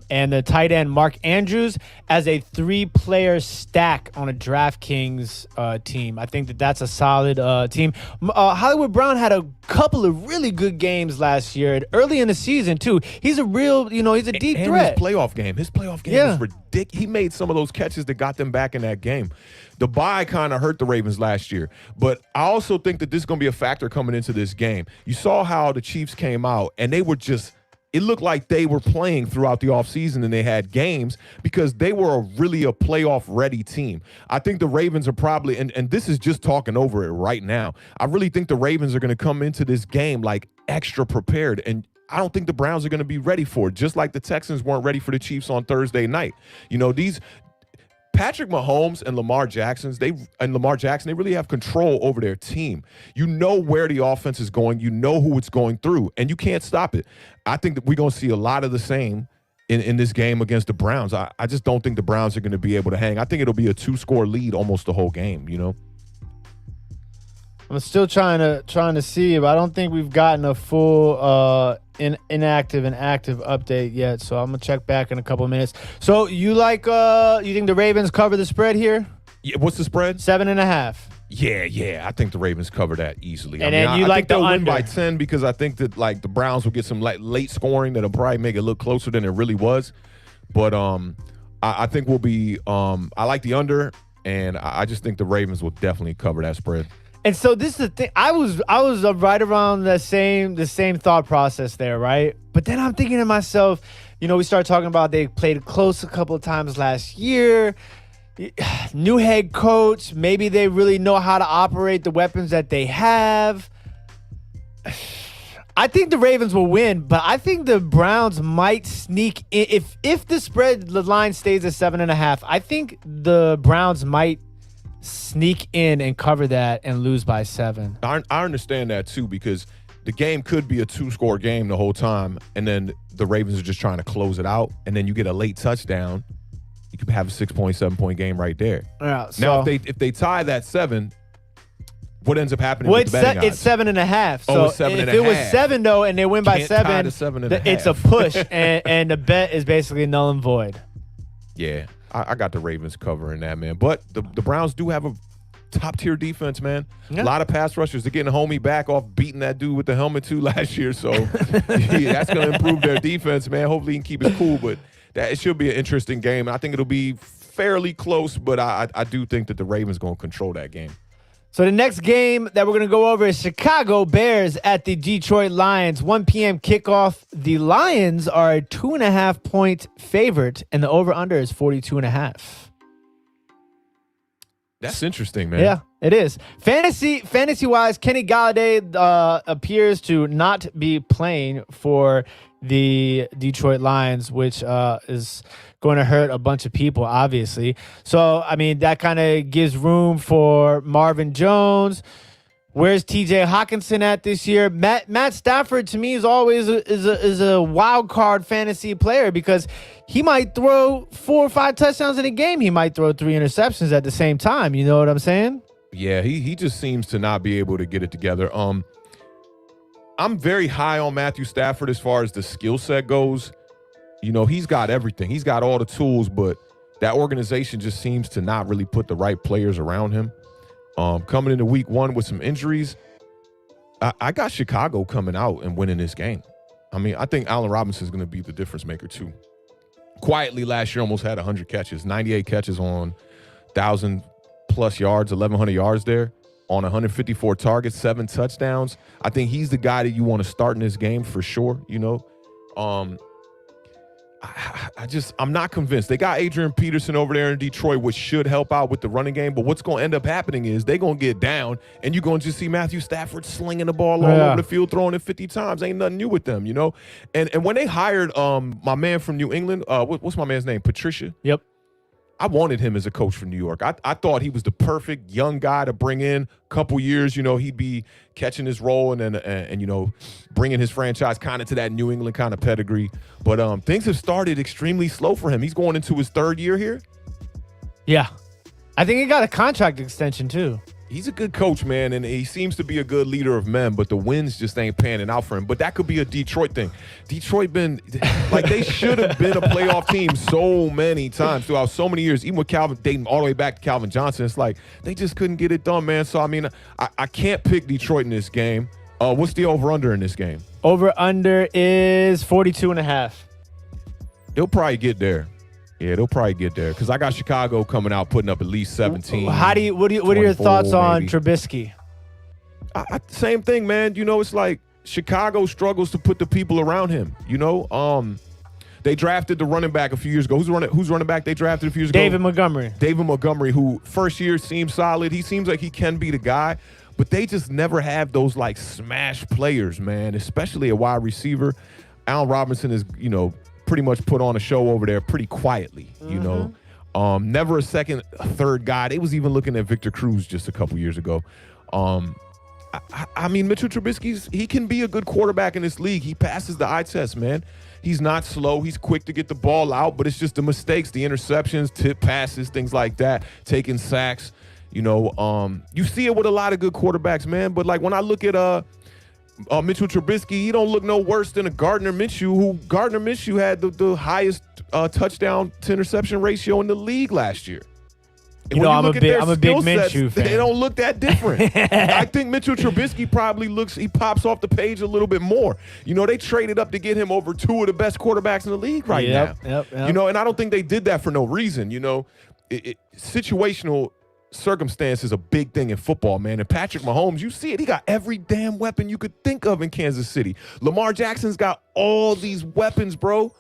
and the tight end Mark Andrews as a 3-player stack on a DraftKings team. I think that's a solid team. Hollywood Brown had a couple of really good games last year, and early in the season too. He's a real, he's a deep threat. His playoff game is ridiculous. He made some of those catches that got them back in that game. The bye kind of hurt the Ravens last year, but I also think that this is going to be a factor coming into this game. You saw how the Chiefs came out, and they were it looked like they were playing throughout the offseason and they had games because they were really a playoff-ready team. I think the Ravens are probably, and this is just talking over it right now, I really think the Ravens are going to come into this game like extra prepared, and I don't think the Browns are going to be ready for it, just like the Texans weren't ready for the Chiefs on Thursday night. These Patrick Mahomes and Lamar Jackson, they really have control over their team. You know where the offense is going. You know who it's going through, and you can't stop it. I think that we're going to see a lot of the same in this game against the Browns. I just don't think the Browns are going to be able to hang. I think it'll be a 2-score lead almost the whole game, I'm still trying to see, but I don't think we've gotten a full inactive and active update yet. So I'm gonna check back in a couple of minutes. So you think the Ravens cover the spread here? Yeah. What's the spread? 7.5. Yeah. I think the Ravens cover that easily. And then you like the they'll under. win by 10 because I think that the Browns will get some late scoring that'll probably make it look closer than it really was. But I think we'll be. I like the under, and I just think the Ravens will definitely cover that spread. And so this is the thing. I was right around the same thought process there, right? But then I'm thinking to myself, we started talking about they played close a couple of times last year. New head coach. Maybe they really know how to operate the weapons that they have. I think the Ravens will win, but I think the Browns might sneak in. If the line stays at 7.5, I think the Browns might sneak in and cover that and lose by 7. I understand that too, because the game could be a 2-score game the whole time, and then the Ravens are just trying to close it out, and then you get a late touchdown. You could have a 6-point, 7-point game right there. Yeah, so now, if they tie that 7, what ends up happening with the betting odds? It's 7.5. So it's 7.5. If it was 7 though, and they win by 7, it's a push, and the bet is basically null and void. Yeah. I got the Ravens covering that, man. But the Browns do have a top-tier defense, man. Yeah. A lot of pass rushers. They're getting homie back off beating that dude with the helmet, too, last year. So, yeah, that's going to improve their defense, man. Hopefully he can keep it cool. But it should be an interesting game. I think it'll be fairly close, but I do think that the Ravens going to control that game. So the next game that we're going to go over is Chicago Bears at the Detroit Lions. 1 p.m. kickoff. The Lions are a 2.5-point favorite, and the over-under is 42.5. That's interesting, man. Yeah, it is. Fantasy-wise, Kenny Golladay appears to not be playing for the Detroit Lions, which is going to hurt a bunch of people, obviously. So, I mean, that kind of gives room for Marvin Jones. Where's TJ Hawkinson at this year? Matt Stafford, to me, is always a wild card fantasy player because he might throw 4 or 5 touchdowns in a game. He might throw 3 interceptions at the same time. You know what I'm saying? Yeah, he just seems to not be able to get it together. I'm very high on Matthew Stafford as far as the skill set goes. He's got everything. He's got all the tools, but that organization just seems to not really put the right players around him. Coming into week 1 with some injuries, I got Chicago coming out and winning this game. I mean, I think Allen Robinson is going to be the difference maker too. Quietly last year almost had 100 catches, 98 catches on 1,000+ yards, 1,100 yards there. On 154 targets, 7 touchdowns. I think he's the guy that you want to start in this game for sure. I I'm not convinced. They got Adrian Peterson over there in Detroit, which should help out with the running game. But what's going to end up happening is they're going to get down, and you're going to just see Matthew Stafford slinging the ball all over the field, throwing it 50 times. Ain't nothing new with them, you know? And when they hired my man from New England, what's my man's name? Patricia? Yep. I wanted him as a coach for New York. I thought he was the perfect young guy to bring in. Couple years, you know, he'd be catching his role and you know, bringing his franchise kind of to that New England kind of pedigree. But things have started extremely slow for him. He's going into his 3rd year here. Yeah. I think he got a contract extension too. He's a good coach, man, and he seems to be a good leader of men, but the wins just ain't panning out for him. But that could be a Detroit thing. Detroit been, like, they should have been a playoff team so many times throughout so many years, even with Calvin, dating all the way back to Calvin Johnson. It's like they just couldn't get it done, man. So, I mean, I can't pick Detroit in this game. What's the over-under in this game? Over-under is 42.5. They'll probably get there. Yeah, they'll probably get there because I got Chicago coming out putting up at least 17. What are your thoughts on Trubisky? Same thing, man. You know, it's like Chicago struggles to put the people around him. You know, they drafted the running back a few years ago. Who's running back they drafted a few years ago? David Montgomery. David Montgomery, who first year seems solid. He seems like he can be the guy, but they just never have those like smash players, man. Especially a wide receiver. Allen Robinson is, you know, pretty much put on a show over there pretty quietly, you know. Never a second, third guy. They was even looking at Victor Cruz just a couple years ago. I mean, Mitchell Trubisky, he can be a good quarterback in this league. He passes the eye test, man. He's not slow. He's quick to get the ball out, but it's just the mistakes, the interceptions, tip passes, things like that, taking sacks. You know, you see it with a lot of good quarterbacks, man. But, like, when I look at Mitchell Trubisky, he don't look no worse than a Gardner Minshew had the highest touchdown to interception ratio in the league last year. And you know, I'm a big sets, Minshew fan. They don't look that different. I think Mitchell Trubisky probably he pops off the page a little bit more. You know, they traded up to get him over 2 of the best quarterbacks in the league now. Yep. You know, and I don't think they did that for no reason. You know, situational circumstance is a big thing in football, man. And Patrick Mahomes, you see it. He got every damn weapon you could think of in Kansas City. Lamar Jackson's got all these weapons, bro,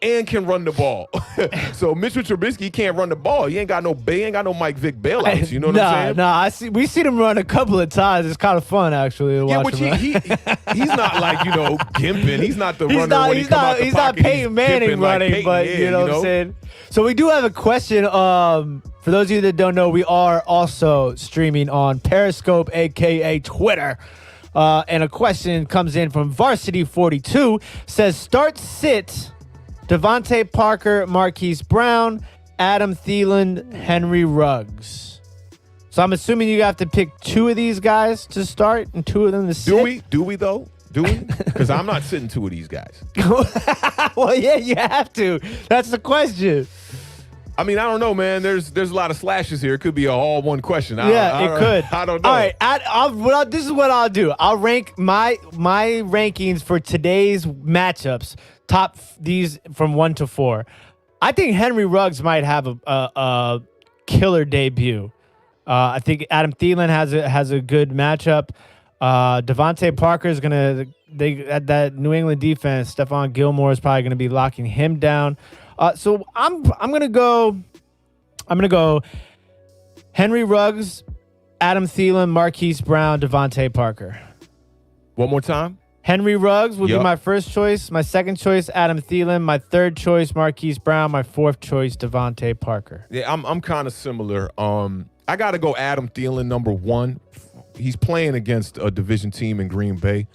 and can run the ball. So Mitchell Trubisky can't run the ball. He ain't got no Mike Vick bailouts. You know what I'm saying? We seen him run a couple of times. It's kind of fun, actually. To watch him he's not like, you know, gimping. He's not the runner when he come out the pocket. He's not Peyton Manning running, like but you know what I'm saying? So we do have a question. For those of you that don't know, we are also streaming on Periscope, a.k.a. Twitter. And a question comes in from Varsity42. Says, start sit Devontae Parker, Marquise Brown, Adam Thielen, Henry Ruggs. So I'm assuming you have to pick 2 of these guys to start and 2 of them to sit. Do we though? Do we? Because I'm not sitting 2 of these guys. Well, yeah, you have to. That's the question. I mean, I don't know, man. There's a lot of slashes here. It could be all one question. It could. I don't know. All right, this is what I'll do. I'll rank my rankings for today's matchups. Top these from 1 to 4. I think Henry Ruggs might have a killer debut. I think Adam Thielen has a good matchup. Devontae Parker is at that New England defense. Stephon Gilmore is probably gonna be locking him down. So I'm gonna go Henry Ruggs, Adam Thielen, Marquise Brown, Devontae Parker. One more time. Henry Ruggs will be my first choice. My second choice, Adam Thielen. My third choice, Marquise Brown. My fourth choice, Devontae Parker. Yeah, I'm kind of similar. I got to go Adam Thielen, number 1. He's playing against a division team in Green Bay.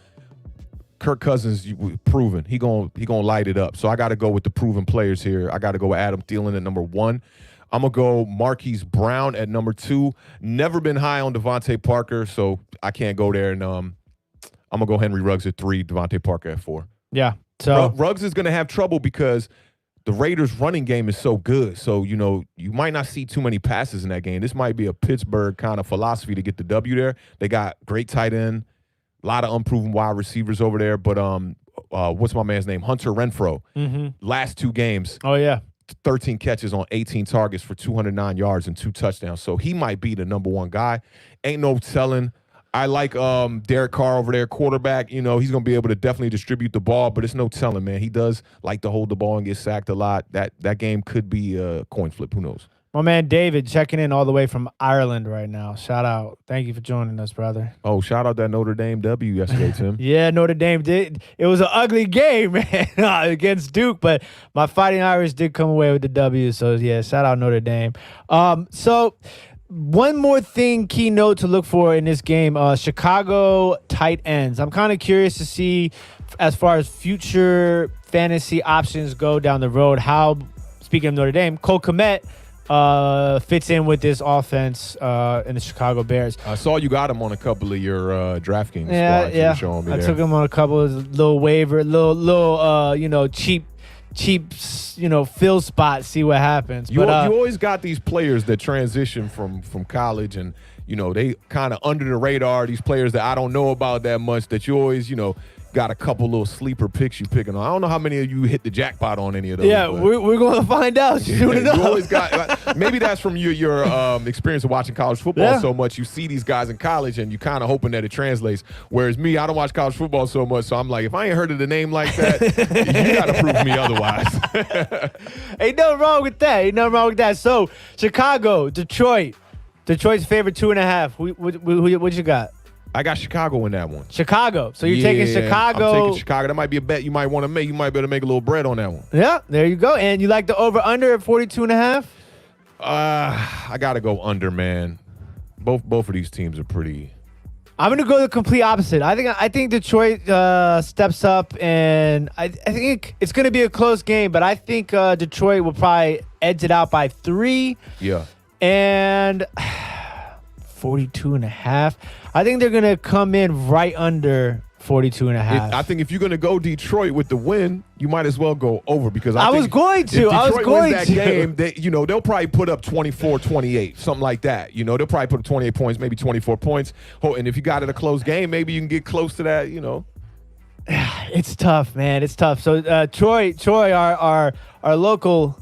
Kirk Cousins, proven. He gonna light it up. So I got to go with the proven players here. I got to go with Adam Thielen at number 1. I'm going to go Marquise Brown at number 2. Never been high on Devontae Parker, so I can't go there. And I'm going to go Henry Ruggs at 3, Devontae Parker at 4. Yeah. So Ruggs is going to have trouble because the Raiders' running game is so good. So, you know, you might not see too many passes in that game. This might be a Pittsburgh kind of philosophy to get the W there. They got great tight end, a lot of unproven wide receivers over there. But what's my man's name? Hunter Renfrow. Mm-hmm. Last 2 games. Oh, yeah. 13 catches on 18 targets for 209 yards and 2 touchdowns. So he might be the number 1 guy. Ain't no telling. I like Derek Carr over there, quarterback. You know, he's going to be able to definitely distribute the ball, but it's no telling, man. He does like to hold the ball and get sacked a lot. That game could be a coin flip. Who knows? My man David checking in all the way from Ireland right now. Shout out. Thank you for joining us, brother. Oh, shout out that Notre Dame W yesterday, Tim. Yeah, Notre Dame did. It was an ugly game, man, against Duke, but my Fighting Irish did come away with the W. So, yeah, shout out Notre Dame. So one more thing, key note to look for in this game, Chicago tight ends. I'm kind of curious to see, as far as future fantasy options go down the road, how, speaking of Notre Dame, Cole Kmet fits in with this offense in the Chicago Bears. I saw you got him on a couple of your DraftKings squads. Yeah. You were showing me I there. took him on a couple of little waiver, little cheap, fill spots, see what happens. You But always got these players that transition from college and, they kind of under the radar, these players that I don't know about that much that you always, got a couple little sleeper picks you picking on. I don't know how many of you hit the jackpot on any of those. yeah, we're going to find out soon enough. You always got maybe that's from your experience of watching college football so much. You see these guys in college and you kind of hoping that it translates. Whereas me, I don't watch college football so much, so I'm like, if I ain't heard of the name like that, you got to prove me otherwise. Ain't nothing wrong with that. So Chicago, Detroit's favorite 2.5. What you got? I got Chicago in that one. Chicago. So you're taking Chicago. I'm taking Chicago. That might be a bet you might want to make. You might be able to make a little bread on that one. Yeah, there you go. And you like the over-under at 42.5? I got to go under, man. Both of these teams are pretty. I'm gonna go the complete opposite. I think Detroit steps up, and I think it's gonna be a close game. But I think Detroit will probably edge it out by 3. Yeah. And 42.5. I think they're gonna come in right under 42.5. I think if you're gonna go Detroit with the win, you might as well go over because I was going to. If Detroit wins that game, they'll probably put up 24-28, something like that. They'll probably put up 28 points, maybe 24 points. And if you got it a close game, maybe you can get close to that. It's tough, man. It's tough. So Troy, our local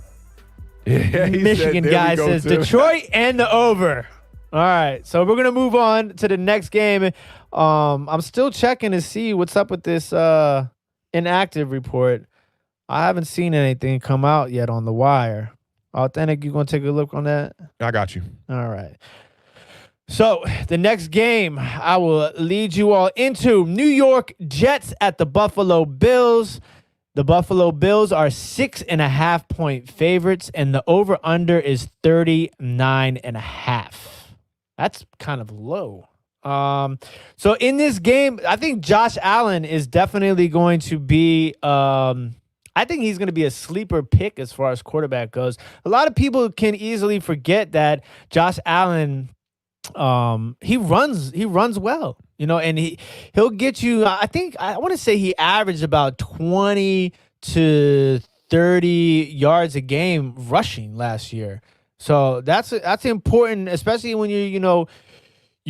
Michigan guy says Detroit and the over. All right, so we're gonna move on to the next game. I'm still checking to see what's up with this inactive report. I haven't seen anything come out yet on the wire. Awthentik, you gonna take a look on that? I got you. All right. So the next game I will lead you all into: New York Jets at the Buffalo Bills. The Buffalo Bills are 6.5-point favorites, and the over/under is 39.5. That's kind of low. So in this game, I think Josh Allen is definitely going to be I think he's going to be a sleeper pick as far as quarterback goes. A lot of people can easily forget that Josh Allen he runs well, and he'll get you, I want to say he averaged about 20 to 30 yards a game rushing last year. So that's important, especially when you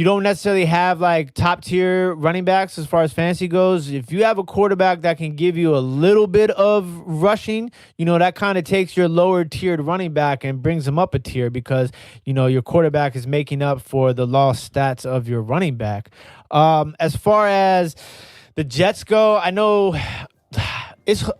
don't necessarily have like top tier running backs as far as fantasy goes. If you have a quarterback that can give you a little bit of rushing, that kind of takes your lower tiered running back and brings him up a tier because, your quarterback is making up for the lost stats of your running back. As far as the Jets go, I know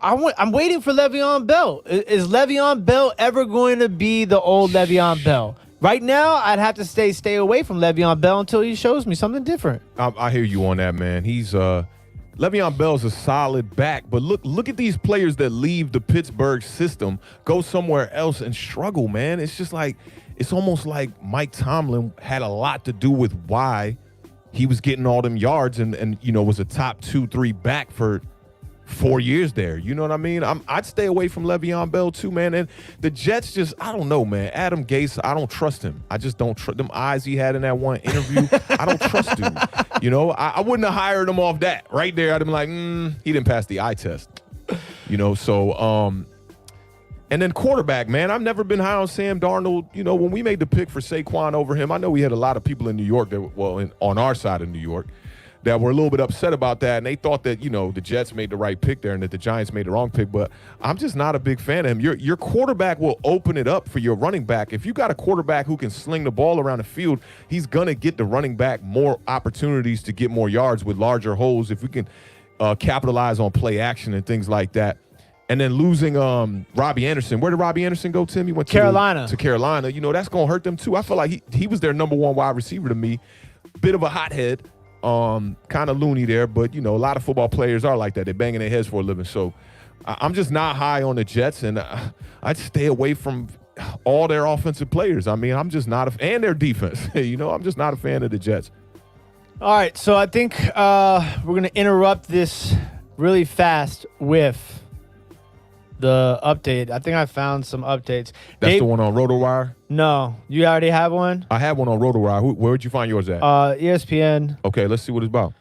I'm waiting for Le'Veon Bell. Is Le'Veon Bell ever going to be the old Le'Veon Bell? Right now, I'd have to stay away from Le'Veon Bell until he shows me something different. I hear you on that, man. He's Le'Veon Bell's a solid back, but look at these players that leave the Pittsburgh system, go somewhere else and struggle, man. It's just like it's almost like Mike Tomlin had a lot to do with why he was getting all them yards and was a top 2-3 back for 4 years there. You know what I mean? I'd stay away from Le'Veon Bell too, man. And the Jets just, I don't know, man. Adam Gase, I don't trust him. I just don't trust them eyes he had in that one interview. I don't trust him. I wouldn't have hired him off that right there. I'd have been like, he didn't pass the eye test. So and then quarterback, man. I've never been high on Sam Darnold. When we made the pick for Saquon over him, I know we had a lot of people in New York on our side of New York that were a little bit upset about that, and they thought that, the Jets made the right pick there and that the Giants made the wrong pick. But I'm just not a big fan of him. Your quarterback will open it up for your running back. If you got a quarterback who can sling the ball around the field, he's going to get the running back more opportunities to get more yards with larger holes if we can capitalize on play action and things like that. And then losing Robbie Anderson. Where did Robbie Anderson go, Tim? He went to Carolina. To Carolina. That's going to hurt them, too. I feel like he was their number one wide receiver to me. Bit of a hothead. Kind of loony there, but, a lot of football players are like that. They're banging their heads for a living. So I'm just not high on the Jets, and I'd stay away from all their offensive players. I mean, I'm just not and their defense. I'm just not a fan of the Jets. All right, so I think we're going to interrupt this really fast with the update. I think I found some updates. That's the one on RotoWire? No. You already have one? I have one on RotoWire. Where'd you find yours at? ESPN. Okay, let's see what it's about.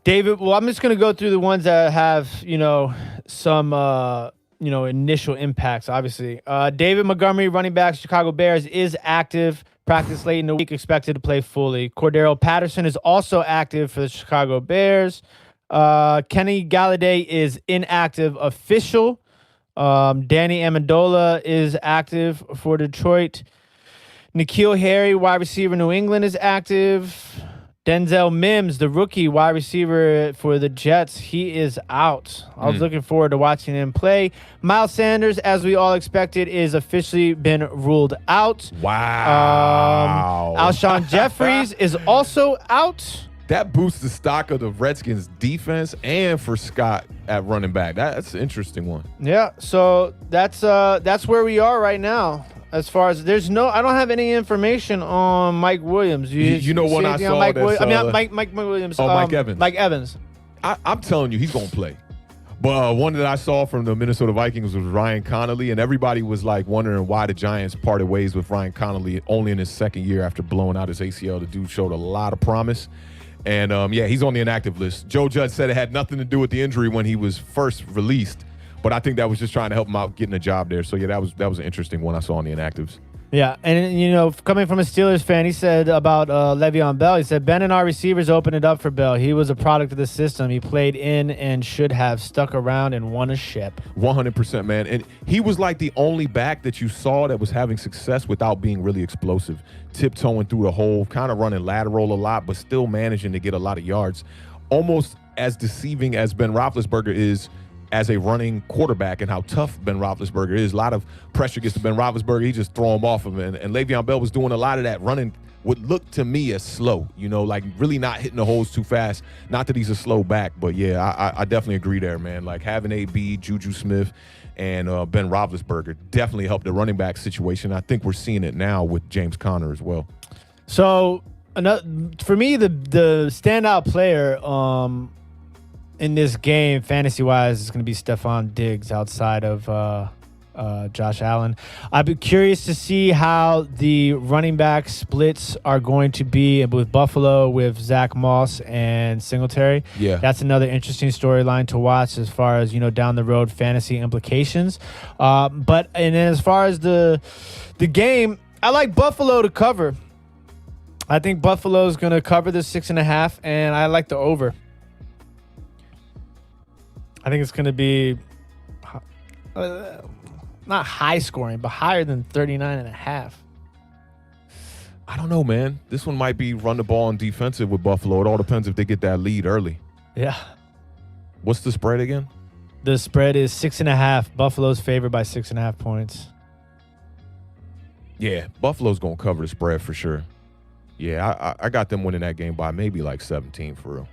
David, well, I'm just going to go through the ones that have, some, initial impacts, obviously. David Montgomery, running back, Chicago Bears, is active. Practice late in the week, expected to play fully. Cordero Patterson is also active for the Chicago Bears. Kenny Galladay is inactive official. Danny Amendola is active for Detroit. N'Keal Harry, wide receiver, New England, is active. Denzel Mims, the rookie wide receiver for the Jets, he is out. I was looking forward to watching him play. Miles Sanders, as we all expected, is officially been ruled out. Wow. Alshon Jeffries is also out. That boosts the stock of the Redskins defense and for Scott at running back. That's an interesting one. Yeah, so that's where we are right now. As far as I don't have any information on Mike Williams. You know what I saw? Mike Williams. Mike Evans. Mike Evans. I'm telling you, he's going to play. But one that I saw from the Minnesota Vikings was Ryan Connolly, and everybody was like wondering why the Giants parted ways with Ryan Connolly only in his second year after blowing out his ACL. The dude showed a lot of promise. And, he's on the inactive list. Joe Judge said it had nothing to do with the injury when he was first released, but I think that was just trying to help him out getting a job there. So, yeah, that was an interesting one I saw on the inactives. Yeah, and, coming from a Steelers fan, he said about Le'Veon Bell, he said, Ben and our receivers opened it up for Bell. He was a product of the system. He played in and should have stuck around and won a ship. 100%, man. And he was like the only back that you saw that was having success without being really explosive, tiptoeing through the hole, kind of running lateral a lot, but still managing to get a lot of yards. Almost as deceiving as Ben Roethlisberger is as a running quarterback and how tough Ben Roethlisberger is. A lot of pressure gets to Ben Roethlisberger. He just throw him off of him. And Le'Veon Bell was doing a lot of that running, what looked to me as slow, like really not hitting the holes too fast. Not that he's a slow back, but yeah, I definitely agree there, man. Like having AB, Juju Smith, and Ben Roethlisberger definitely helped the running back situation. I think we're seeing it now with James Conner as well. So for me, the standout player in this game, fantasy-wise, is going to be Stephon Diggs outside of Josh Allen. I'd be curious to see how the running back splits are going to be with Buffalo, with Zach Moss and Singletary. Yeah. That's another interesting storyline to watch as far as, down the road fantasy implications. And then as far as the game, I like Buffalo to cover. I think Buffalo's going to cover the 6.5, and I like the over. I think it's going to be not high scoring, but higher than 39.5. I don't know, man. This one might be run the ball and defensive with Buffalo. It all depends if they get that lead early. Yeah. What's the spread again? The spread is 6.5. Buffalo's favored by 6.5 points. Yeah, Buffalo's going to cover the spread for sure. Yeah, I got them winning that game by maybe like 17 for real.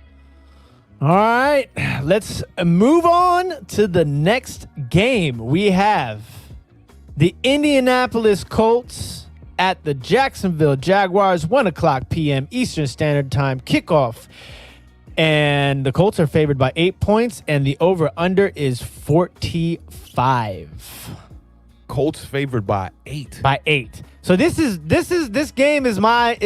All right, let's move on to the next game. We have the Indianapolis Colts at the Jacksonville Jaguars, 1:00 p.m. Eastern Standard Time kickoff. And the Colts are favored by 8 points, and the over-under is 45. Colts favored by 8. By 8. So this game is my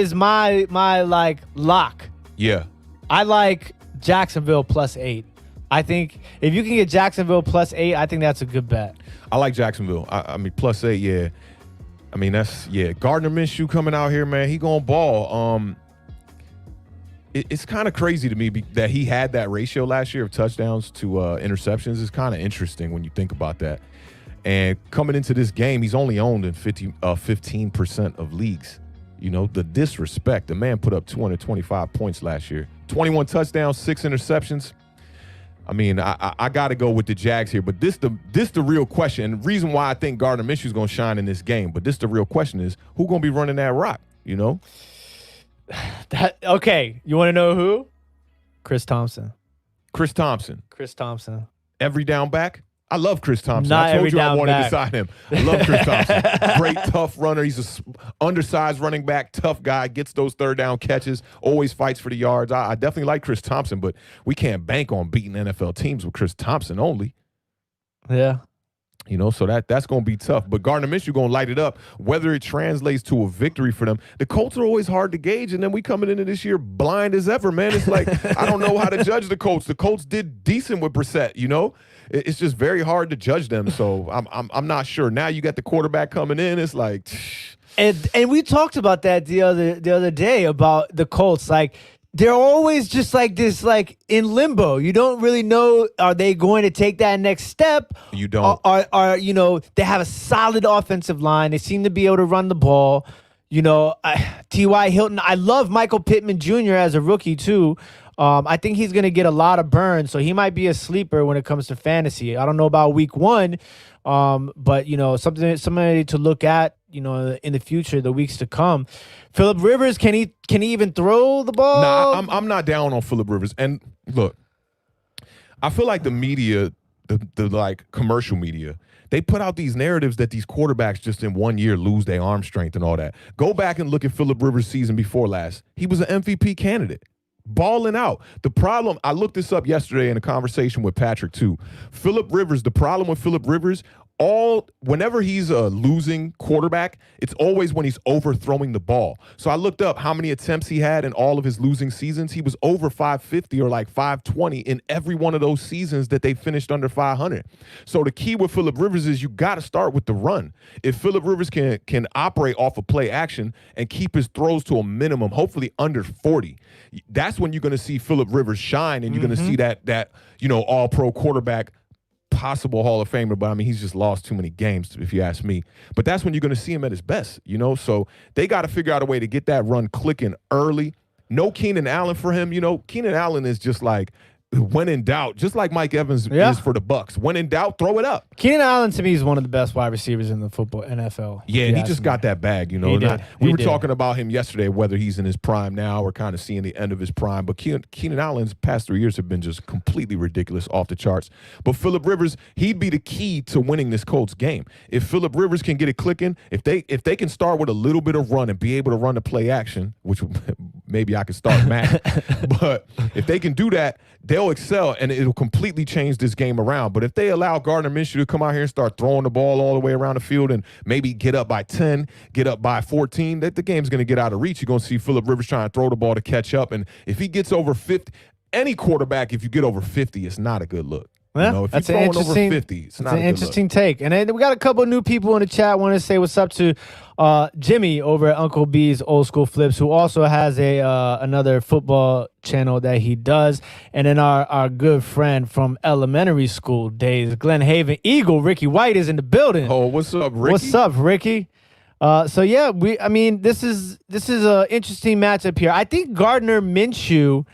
like lock. Yeah. I like Jacksonville plus 8. I think if you can get Jacksonville plus 8, I think that's a good bet. I like Jacksonville. I mean, plus 8, yeah. I mean, Gardner Minshew coming out here, man. He gonna ball. it's kind of crazy to me that he had that ratio last year of touchdowns to interceptions. It's kind of interesting when you think about that. And coming into this game, he's only owned in 15% of leagues. You know, the disrespect. The man put up 225 points last year. 21 touchdowns, 6 interceptions. I mean, I got to go with the Jags here. But this the real question. And the reason why I think Gardner Minshew's going to shine in this game. But the real question is, who going to be running that rock, you know? Okay, you want to know who? Chris Thompson. Chris Thompson. Every down back? I love Chris Thompson. Not I told you I wanted back. to sign him. I love Chris Thompson. Great, tough runner. He's a undersized running back, tough guy, gets those third down catches, always fights for the yards. I definitely like Chris Thompson, but we can't bank on beating NFL teams with Chris Thompson only. Yeah. You know, so that's going to be tough. But Gardner Minshew going to light it up. Whether it translates to a victory for them, the Colts are always hard to gauge, and then we coming into this year blind as ever, man. It's like I don't know how to judge the Colts. The Colts did decent with Brissett, you know. It's just very hard to judge them. So I'm not sure. Now you got the quarterback coming in. It's like, and we talked about that the other day about the Colts. Like, they're always just like this, like in limbo. You don't really know, are they going to take that next step? You don't. Are you know, they have a solid offensive line. They seem to be able to run the ball. You know, T.Y. Hilton. I love Michael Pittman Jr. as a rookie too. I think he's going to get a lot of burn, so he might be a sleeper when it comes to fantasy. I don't know about week 1, but, you know, somebody to look at, you know, in the future, the weeks to come. Phillip Rivers, can he even throw the ball? Nah, I'm not down on Phillip Rivers. And look, I feel like the media, the like commercial media, they put out these narratives that these quarterbacks just in 1 year lose their arm strength and all that. Go back and look at Phillip Rivers' season before last. He was an MVP candidate. Balling out. The problem, I looked this up yesterday in a conversation with Patrick too. Phillip Rivers, the problem with Phillip Rivers, whenever he's a losing quarterback, it's always when he's overthrowing the ball. So I looked up how many attempts he had in all of his losing seasons. He was over 550 or like 520 in every one of those seasons that they finished under 500. So the key with Phillip Rivers is you got to start with the run. If Phillip Rivers can operate off of play action and keep his throws to a minimum, hopefully under 40, that's when you're going to see Phillip Rivers shine, and you're going to see that you know, all-pro quarterback, possible Hall of Famer, but I mean, he's just lost too many games, if you ask me. But that's when you're going to see him at his best, you know? So they got to figure out a way to get that run clicking early. No Keenan Allen for him. You know, Keenan Allen is just like, when in doubt, just like Mike Evans is for the Bucs. When in doubt, throw it up. Keenan Allen, to me, is one of the best wide receivers in the football NFL. Yeah, and he just got that bag, you know. We were talking about him yesterday, whether he's in his prime now or kind of seeing the end of his prime. But Keenan Allen's past 3 years have been just completely ridiculous, off the charts. But Phillip Rivers, he'd be the key to winning this Colts game. If Phillip Rivers can get it clicking, if they can start with a little bit of run and be able to run the play action, which maybe I could start Matt, but if they can do that, they'll excel, and it'll completely change this game around. But if they allow Gardner Minshew to come out here and start throwing the ball all the way around the field and maybe get up by 10, get up by 14, the game's going to get out of reach. You're going to see Phillip Rivers trying to throw the ball to catch up. And if he gets over 50, any quarterback, if you get over 50, it's not a good look. Well, you know, if that's you're throwing over 50, it's not a good interesting look. take. And then we got a couple of new people in the chat. I want to say what's up to Jimmy over at Uncle B's Old School Flips, who also has another football channel that he does. And then our good friend from elementary school days, Glen Haven Eagle, Ricky White, is in the building. Oh, what's up, Ricky? What's up, Ricky? So yeah, this is an interesting matchup here. I think Gardner Minshew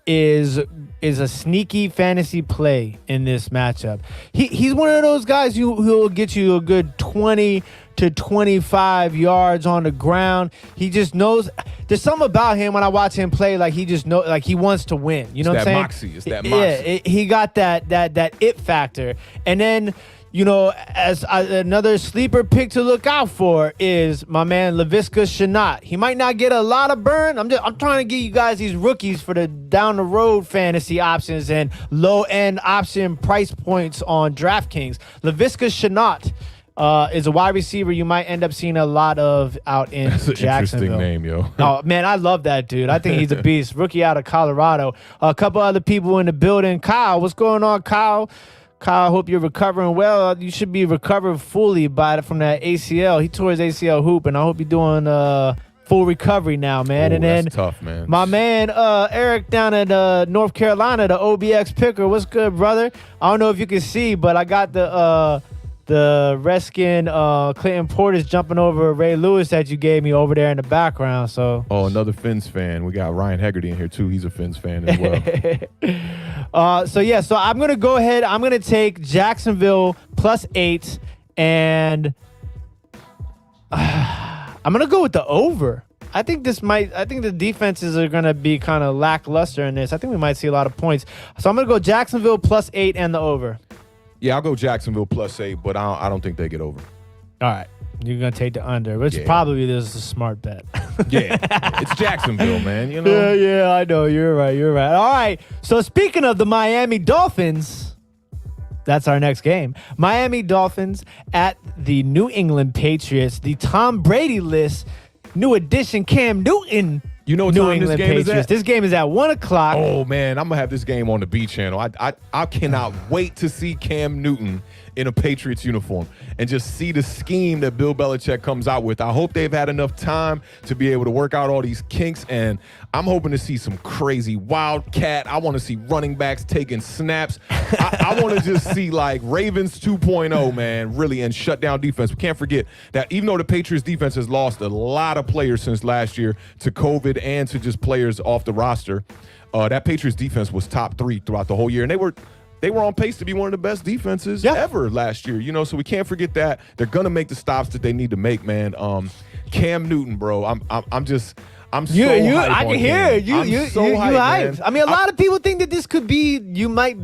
is a sneaky fantasy play in this matchup. He's one of those guys who'll get you a good 20 to 25 yards on the ground. He just knows. There's something about him when I watch him play, like he just knows, like he wants to win. You know what I'm saying? Moxie. It's that moxie. Yeah, he got that it factor. And then, you know, as another sleeper pick to look out for is my man Laviska Shenault. He might not get a lot of burn. I'm trying to give you guys these rookies for the down the road fantasy options and low end option price points on DraftKings. Laviska Shenault is a wide receiver you might end up seeing a lot of out in That's an Jacksonville. interesting name, yo. Oh, man, I love that dude. I think he's a beast. Rookie out of Colorado. A couple other people in the building. Kyle, what's going on, Kyle? Kyle, I hope you're recovering well. You should be recovered fully from that ACL. He tore his ACL hoop, and I hope you're doing full recovery now, man. Ooh, and then that's tough, man. my man Eric down at North Carolina, the OBX picker. What's good, brother? I don't know if you can see, but I got the Redskins Clinton Portis jumping over Ray Lewis that you gave me over there in the background. So another Fins fan. We got Ryan Hegarty in here too. He's a Fins fan as well. So I'm gonna go ahead. I'm gonna take Jacksonville +8, and I'm gonna go with the over. I think the defenses are gonna be kind of lackluster in this. I think we might see a lot of points. So I'm gonna go Jacksonville +8 and the over. Yeah, I'll go Jacksonville +8, but I don't think they get over. All right. You're going to take the under, which probably is a smart bet. Yeah. It's Jacksonville, man. You know? Yeah, I know. You're right. All right. So speaking of the Miami Dolphins, that's our next game. Miami Dolphins at the New England Patriots. The Tom Brady list. New addition, Cam Newton. You know what New time England this game Patriots. is at? This game is at 1 o'clock. Oh, man, I'm going to have this game on the B channel. I cannot wait to see Cam Newton in a Patriots uniform and just see the scheme that Bill Belichick comes out with. I hope they've had enough time to be able to work out all these kinks, and I'm hoping to see some crazy wildcat. I want to see running backs taking snaps. I want to just see like Ravens 2.0, man, really, and shut down defense. We can't forget that even though the Patriots defense has lost a lot of players since last year to COVID and to just players off the roster, that Patriots defense was top 3 throughout the whole year, and they were on pace to be one of the best defenses ever last year, so we can't forget that. They're gonna make the stops that they need to make, man. Cam Newton, bro, I'm so hyped. I can hear it. You hyped. Man. I mean, a lot of people think that this could be, you might,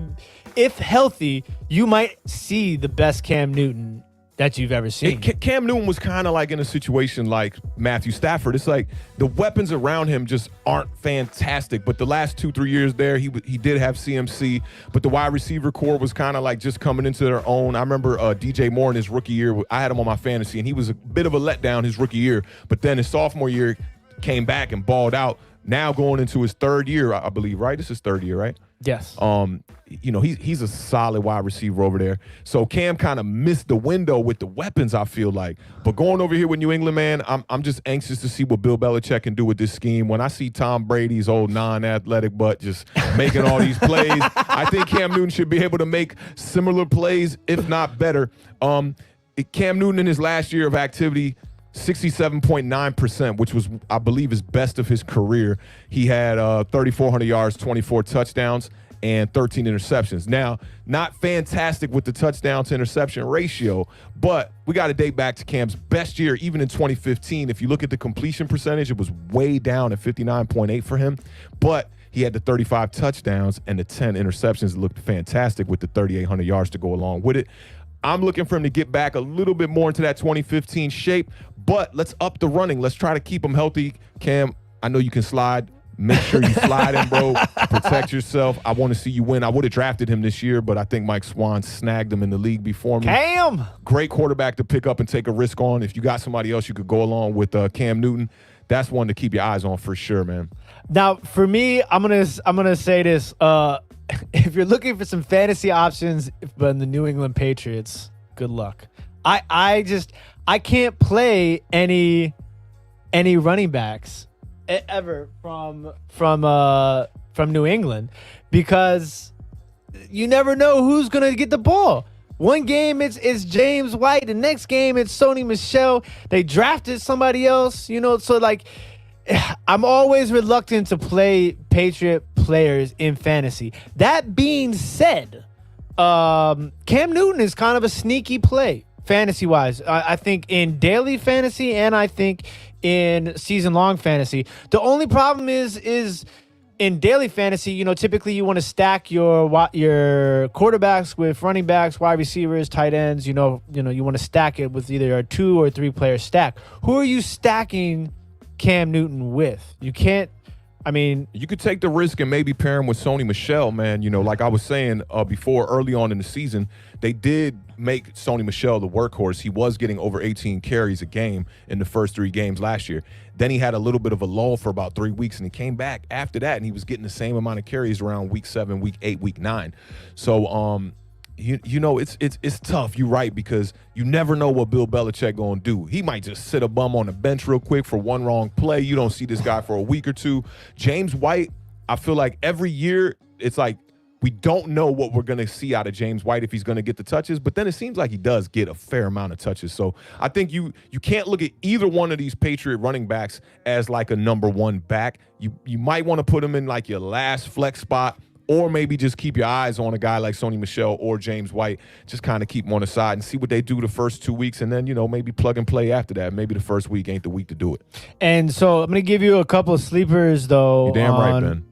if healthy, you might see the best Cam Newton that you've ever seen. Cam Newton was kind of like in a situation like Matthew Stafford. It's like the weapons around him just aren't fantastic. But the last 2-3 years there, he did have CMC, but the wide receiver core was kind of like just coming into their own. I remember DJ Moore in his rookie year. I had him on my fantasy, and he was a bit of a letdown his rookie year. But then his sophomore year came back and balled out. Now going into his 3rd year, I believe, right? This is 3rd year, right? Yes. He's a solid wide receiver over there. So Cam kind of missed the window with the weapons, I feel like. But going over here with New England, man, I'm just anxious to see what Bill Belichick can do with this scheme. When I see Tom Brady's old non-athletic butt just making all these plays, I think Cam Newton should be able to make similar plays, if not better. Cam Newton in his last year of activity, 67.9%, which was, I believe, his best of his career. He had 3,400 yards, 24 touchdowns, and 13 interceptions. Now, not fantastic with the touchdown to interception ratio, but we got to date back to Cam's best year, even in 2015. If you look at the completion percentage, it was way down at 59.8 for him, but he had the 35 touchdowns and the 10 interceptions. It looked fantastic with the 3,800 yards to go along with it. I'm looking for him to get back a little bit more into that 2015 shape, but let's up the running. Let's try to keep him healthy. Cam, I know you can slide. Make sure you slide in, bro. Protect yourself. I want to see you win. I would have drafted him this year, but I think Mike Swan snagged him in the league before me. Cam! Great quarterback to pick up and take a risk on. If you got somebody else you could go along with Cam Newton, that's one to keep your eyes on for sure, man. Now, for me, I'm gonna say this. If you're looking for some fantasy options in the New England Patriots, good luck. I can't play any running backs ever from New England because you never know who's gonna get the ball. One game it's James White, the next game it's Sony Michel. They drafted somebody else, so like I'm always reluctant to play Patriot players in fantasy. That being said, Cam Newton is kind of a sneaky play fantasy-wise. I think in daily fantasy and I think in season-long fantasy. The only problem is in daily fantasy, typically you want to stack your quarterbacks with running backs, wide receivers, tight ends. You want to stack it with either a 2 or 3 player stack. Who are you stacking Cam Newton with? You can't. You could take the risk and maybe pair him with Sony Michel, man. Like I was saying before, early on in the season, they did make Sony Michel the workhorse. He was getting over 18 carries a game in the first 3 games last year. Then he had a little bit of a lull for about 3 weeks, and he came back after that, and he was getting the same amount of carries around week 7, week 8, week 9. So, you know, it's tough. You're right, because you never know what Bill Belichick gonna do. He might just sit a bum on the bench real quick for one wrong play. You don't see this guy for a week or two. James White, I feel like every year it's like we don't know what we're gonna see out of James White, if he's gonna get the touches, but then it seems like he does get a fair amount of touches. So I think you can't look at either one of these Patriot running backs as like a number one back. You might want to put him in like your last flex spot, or maybe just keep your eyes on a guy like Sony Michel or James White. Just kind of keep them on the side and see what they do the first 2 weeks, and then, you know, maybe plug and play after that. Maybe the first week ain't the week to do it. And so I'm going to give you a couple of sleepers, though. You're damn right, Ben.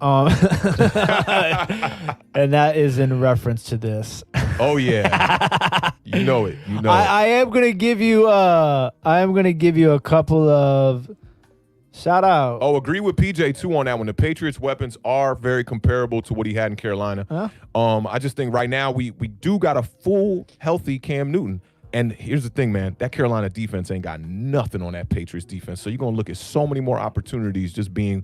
And that is in reference to this. Oh, yeah. You know it. You know I am going to give you a couple of shout out. Oh, agree with PJ too on that one. The Patriots' weapons are very comparable to what he had in Carolina. Huh? I just think right now we do got a full, healthy Cam Newton. And here's the thing, man. That Carolina defense ain't got nothing on that Patriots defense. So you're going to look at so many more opportunities you're going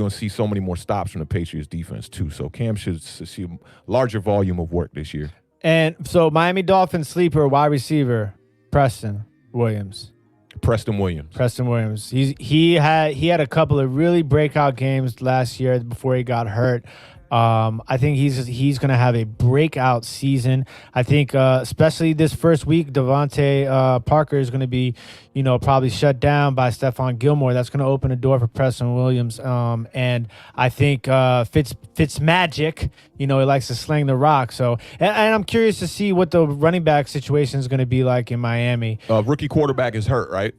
to see so many more stops from the Patriots defense too. So Cam should see a larger volume of work this year. And so Miami Dolphins sleeper wide receiver, Preston Williams. Preston Williams. He had a couple of really breakout games last year before he got hurt. I think he's going to have a breakout season. I think especially this first week, Devontae Parker is going to be, you know, probably shut down by Stephon Gilmore. That's going to open a door for Preston Williams. And I think Fitz Magic, you know, he likes to sling the rock. So, and I'm curious to see what the running back situation is going to be like in Miami. Rookie quarterback is hurt, right?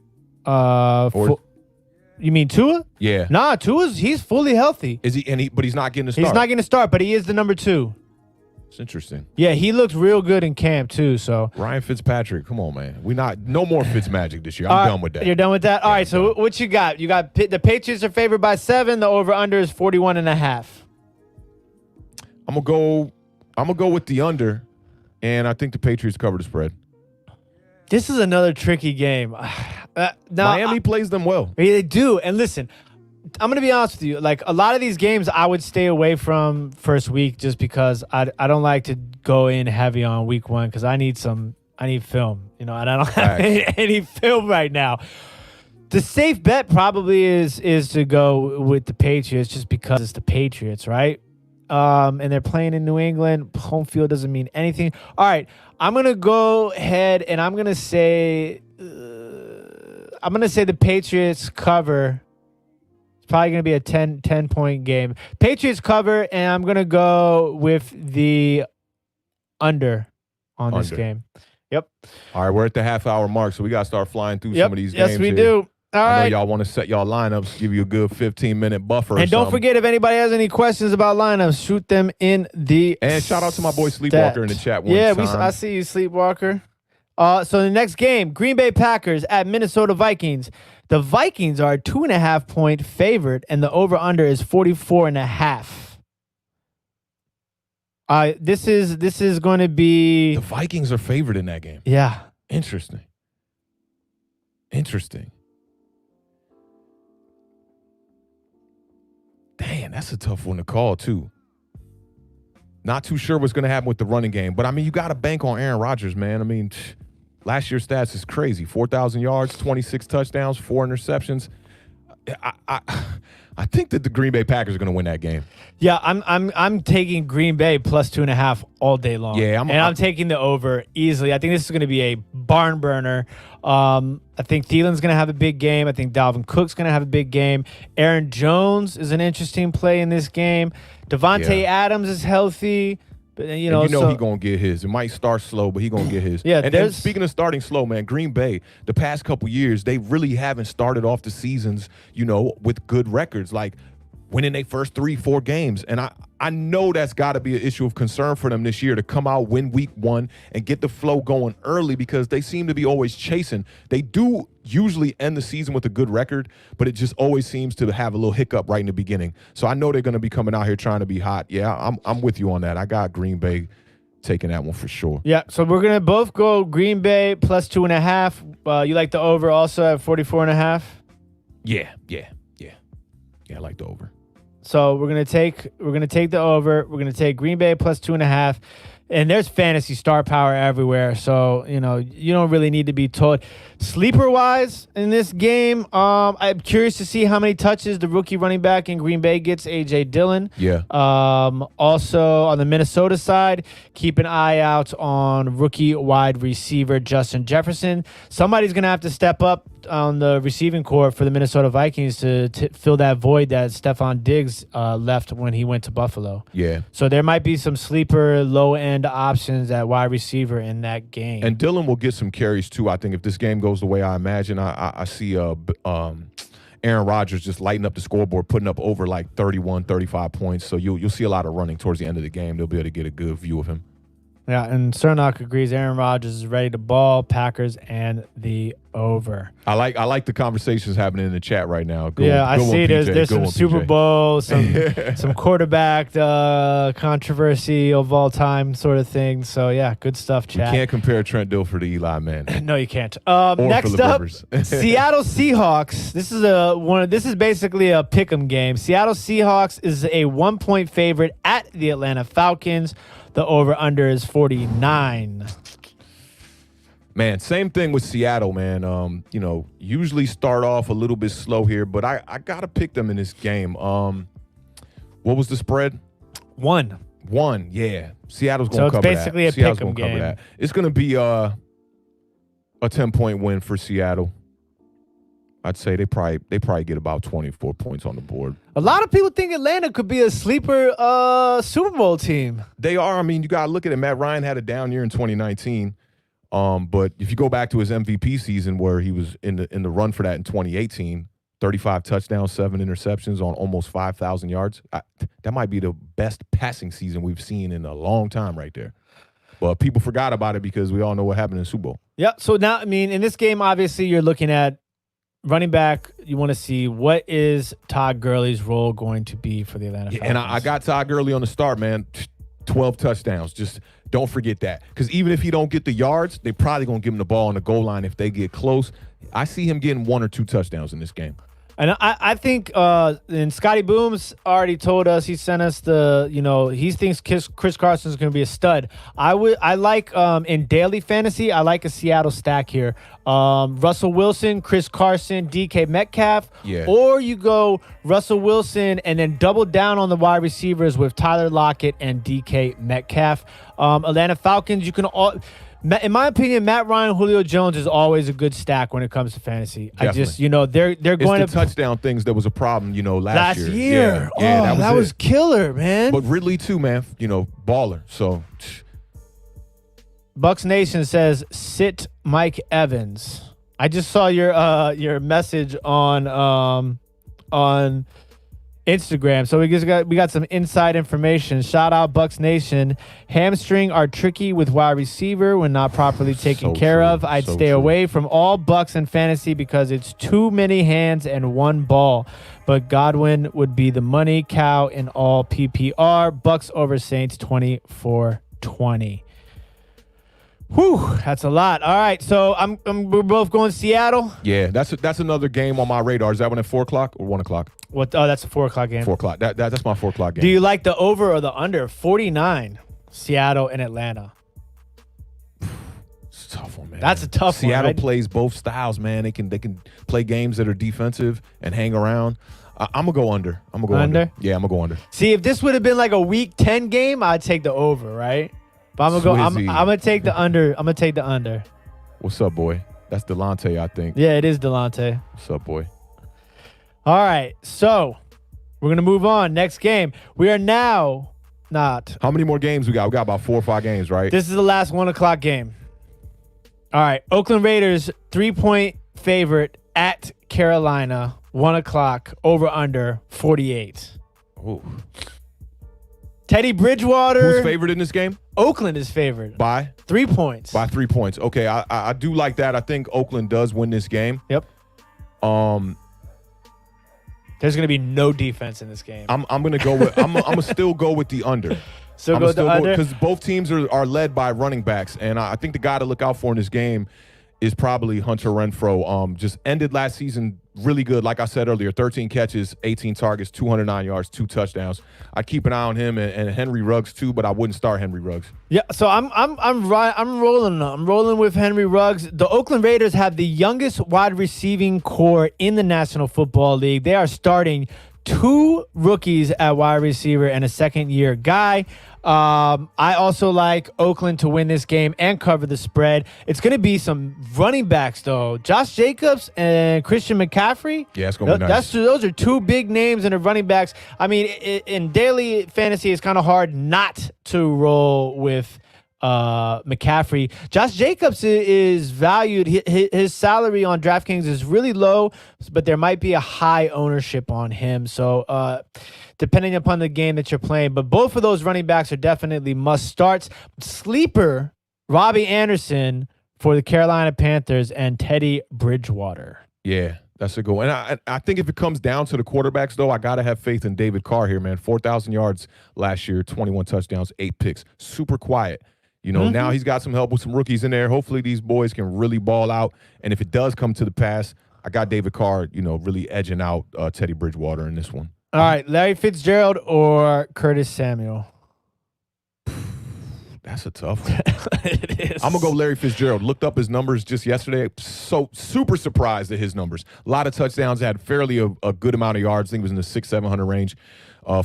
You mean Tua? Yeah. Nah, he's fully healthy. Is he? But he's not getting a start. He's not getting a start, but he is the number 2. It's interesting. Yeah, he looked real good in camp too. So Ryan Fitzpatrick, come on, man. No more Fitzmagic this year. I'm done with that. You're done with that? All right. So what you got? You got the Patriots are favored by 7. The over under is 41.5. I'm gonna go with the under, and I think the Patriots cover the spread. This is another tricky game. Miami plays them well. They do. And listen, I'm going to be honest with you. Like, a lot of these games I would stay away from first week just because I don't like to go in heavy on week 1 because I need film, you know, and I don't have any film right now. The safe bet probably is to go with the Patriots just because it's the Patriots, right? And they're playing in New England. Home field doesn't mean anything. All right, I'm going to go ahead and I'm going to say the Patriots cover. It's probably going to be a 10-point game. Patriots cover, and I'm going to go with the under on this game. Yep. All right, we're at the half-hour mark, so we got to start flying through some of these games. Yes, we here. do. I know y'all want to set y'all lineups, give you a good 15-minute buffer. And don't forget, if anybody has any questions about lineups, shoot them in the And shout out to my boy Sleepwalker in the chat one time. Yeah, I see you, Sleepwalker. So the next game, Green Bay Packers at Minnesota Vikings. The Vikings are a 2.5-point favorite, and the over-under is 44.5. This is going to be... The Vikings are favored in that game. Yeah. Interesting. Damn, that's a tough one to call, too. Not too sure what's going to happen with the running game. But, I mean, you got to bank on Aaron Rodgers, man. I mean, last year's stats is crazy. 4,000 yards, 26 touchdowns, 4 interceptions. I think that the Green Bay Packers are going to win that game. Yeah, I'm taking Green Bay plus 2.5 all day long. Yeah, I'm taking the over easily. I think this is going to be a barn burner. I think Thielen's going to have a big game. I think Dalvin Cook's going to have a big game. Aaron Jones is an interesting play in this game. Devontae Adams is healthy. But, he's going to get his. It might start slow, but he's going to get his. Yeah, and speaking of starting slow, man, Green Bay, the past couple years, they really haven't started off the seasons, with good records, like winning their first 3-4 games. And I know that's got to be an issue of concern for them this year to come out, win week 1, and get the flow going early because they seem to be always chasing. They do usually end the season with a good record, but it just always seems to have a little hiccup right in the beginning. So I know they're going to be coming out here trying to be hot. Yeah, I'm with you on that. I got Green Bay taking that one for sure. Yeah, so we're going to both go Green Bay plus 2.5. You like the over also at 44.5? Yeah, I like the over. So we're gonna take the over. We're gonna take Green Bay plus 2.5. And there's fantasy star power everywhere. So, you don't really need to be told. Sleeper-wise in this game, I'm curious to see how many touches the rookie running back in Green Bay gets, A.J. Dillon. Yeah. Also, on the Minnesota side, keep an eye out on rookie wide receiver Justin Jefferson. Somebody's going to have to step up on the receiving corps for the Minnesota Vikings to fill that void that Stephon Diggs left when he went to Buffalo. Yeah. So there might be some sleeper low-end options at wide receiver in that game. And Dillon will get some carries, too. I think if this game goes the way I imagine, I see Aaron Rodgers just lighting up the scoreboard, putting up over like 31, 35 points. So you'll see a lot of running towards the end of the game. They'll be able to get a good view of him. Yeah, and Cernock agrees Aaron Rodgers is ready to ball, Packers and the over. I like the conversations happening in the chat right now. I see there's some Super Bowl, some quarterback controversy of all time sort of thing. So yeah, good stuff, chat. You can't compare Trent Dilfer to Eli Manning. No, you can't. Or Next Phillip up, Rivers. Seattle Seahawks. This is basically a pick'em game. Seattle Seahawks is a 1-point favorite at the Atlanta Falcons. The over-under is 49. Man, same thing with Seattle, man. Usually start off a little bit slow here, but I got to pick them in this game. What was the spread? 1. 1, yeah. Seattle's going to cover that. So it's basically a pick'em game. It's going to be a 10-point win for Seattle. I'd say they probably get about 24 points on the board. A lot of people think Atlanta could be a sleeper Super Bowl team. They are. I mean, you got to look at it. Matt Ryan had a down year in 2019. But if you go back to his MVP season where he was in the run for that in 2018, 35 touchdowns, 7 interceptions on almost 5,000 yards. That might be the best passing season we've seen in a long time right there. But people forgot about it because we all know what happened in the Super Bowl. Yeah. So now, I mean, in this game, obviously, you're looking at running back. You want to see what is Todd Gurley's role going to be for the Atlanta Falcons. And I got Todd Gurley on the start, man. 12 touchdowns. Just don't forget that. Because even if he don't get the yards, they probably going to give him the ball on the goal line if they get close. I see him getting 1 or 2 touchdowns in this game. And I think, and Scotty Booms already told us, he sent us he thinks Chris Carson's going to be a stud. I like, in daily fantasy, I like a Seattle stack here. Russell Wilson, Chris Carson, DK Metcalf. Yeah. Or you go Russell Wilson and then double down on the wide receivers with Tyler Lockett and DK Metcalf. Atlanta Falcons, you can all... In my opinion, Matt Ryan, Julio Jones is always a good stack when it comes to fantasy. Definitely. I just, they're going to touchdown things that was a problem, last year. Yeah, that was killer, man. But Ridley too, man. Baller. So, Bucks Nation says sit Mike Evans. I just saw your message on Instagram. So we got some inside information. Shout out Bucks Nation. Hamstring are tricky with wide receiver when not properly taken care of. I'd stay away from all Bucks in fantasy because it's too many hands and one ball. But Godwin would be the money cow in all PPR. Bucks over Saints 24-20. Whew, that's a lot. All right, so we're both going Seattle. Yeah, that's another game on my radar. Is that one at 4 o'clock or 1 o'clock? What? Oh, that's a 4 o'clock game. 4 o'clock. That's my 4 o'clock game. Do you like the over or the under? 49, Seattle and Atlanta. It's a tough one, man. That's a tough one. Seattle plays both styles, man. They can play games that are defensive and hang around. I'm gonna go under. Under. Yeah, I'm gonna go under. See, if this would have been like a Week 10 game, I'd take the over, right? But I'm gonna take the under. I'm gonna take the under. What's up, boy? That's Delonte, I think. Yeah, it is Delonte. What's up, boy? All right, so we're going to move on. Next game. We are now not. How many more games we got? We got about 4 or 5 games, right? This is the last 1 o'clock game. All right, Oakland Raiders, 3-point favorite at Carolina, 1 o'clock, over under 48. Ooh. Teddy Bridgewater. Who's favored in this game? Oakland is favored. By? 3 points. By 3 points. Okay, I do like that. I think Oakland does win this game. Yep. There's going to be no defense in this game. I'm going to go with I'm going to still go with the under. So go with the under? Because both teams are led by running backs, and I think the guy to look out for in this game is probably Hunter Renfrow. Just ended last season really good. Like I said earlier, 13 catches, 18 targets, 209 yards, 2 touchdowns. I'd keep an eye on him and Henry Ruggs too, but I wouldn't start Henry Ruggs. Yeah, so I'm rolling. I'm rolling with Henry Ruggs. The Oakland Raiders have the youngest wide receiving core in the National Football League. They are starting 2 rookies at wide receiver and a second-year guy. I also like Oakland to win this game and cover the spread. It's going to be some running backs, though. Josh Jacobs and Christian McCaffrey. Yeah, it's going to be nice. Those are 2 big names in the running backs. I mean, in daily fantasy, it's kind of hard not to roll with McCaffrey. Josh Jacobs is valued. His salary on DraftKings is really low, but there might be a high ownership on him. So depending upon the game that you're playing, but both of those running backs are definitely must starts. Sleeper Robbie Anderson for the Carolina Panthers and Teddy Bridgewater. Yeah. That's a good one. And I think if it comes down to the quarterbacks, though, I got to have faith in David Carr here, man. 4,000 yards last year, 21 touchdowns, 8 picks. Super quiet. Now he's got some help with some rookies in there. Hopefully these boys can really ball out. And if it does come to the pass, I got David Carr, really edging out Teddy Bridgewater in this one. All right, Larry Fitzgerald or Curtis Samuel? That's a tough one. It is. I'm going to go Larry Fitzgerald. Looked up his numbers just yesterday. So super surprised at his numbers. A lot of touchdowns, had fairly a good amount of yards. I think it was in the 600-700 range.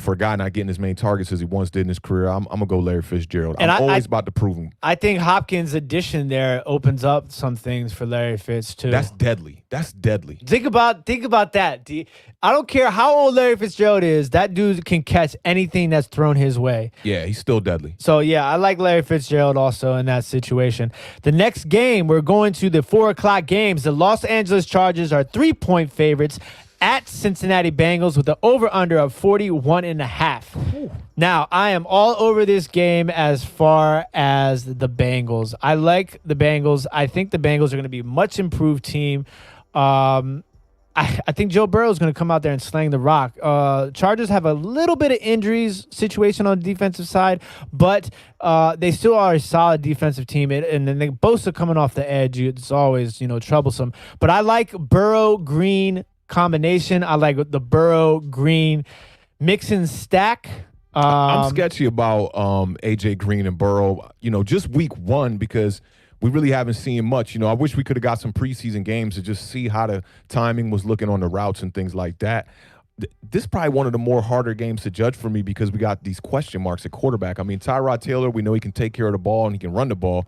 For a guy not getting as many targets as he once did in his career, I'm going to go Larry Fitzgerald. I'm always about to prove him. I think Hopkins' addition there opens up some things for Larry Fitz, too. That's deadly. Think about that, D. I don't care how old Larry Fitzgerald is. That dude can catch anything that's thrown his way. Yeah, he's still deadly. So, yeah, I like Larry Fitzgerald also in that situation. The next game, we're going to the 4 o'clock games. The Los Angeles Chargers are 3-point favorites at Cincinnati Bengals with the over-under of 41.5. Now, I am all over this game as far as the Bengals. I like the Bengals. I think the Bengals are going to be a much improved team. I think Joe Burrow is going to come out there and slang the rock. Chargers have a little bit of injuries situation on the defensive side, but they still are a solid defensive team. And then they both are coming off the edge. It's always, troublesome. But I like Burrow-Green combination. I like the Burrow-Green mix and stack. I'm sketchy about AJ Green and Burrow, just week 1 because we really haven't seen much. I wish we could have got some preseason games to just see how the timing was looking on the routes and things like that. This is probably one of the more harder games to judge for me because we got these question marks at quarterback. I mean, Tyrod Taylor, we know he can take care of the ball and he can run the ball.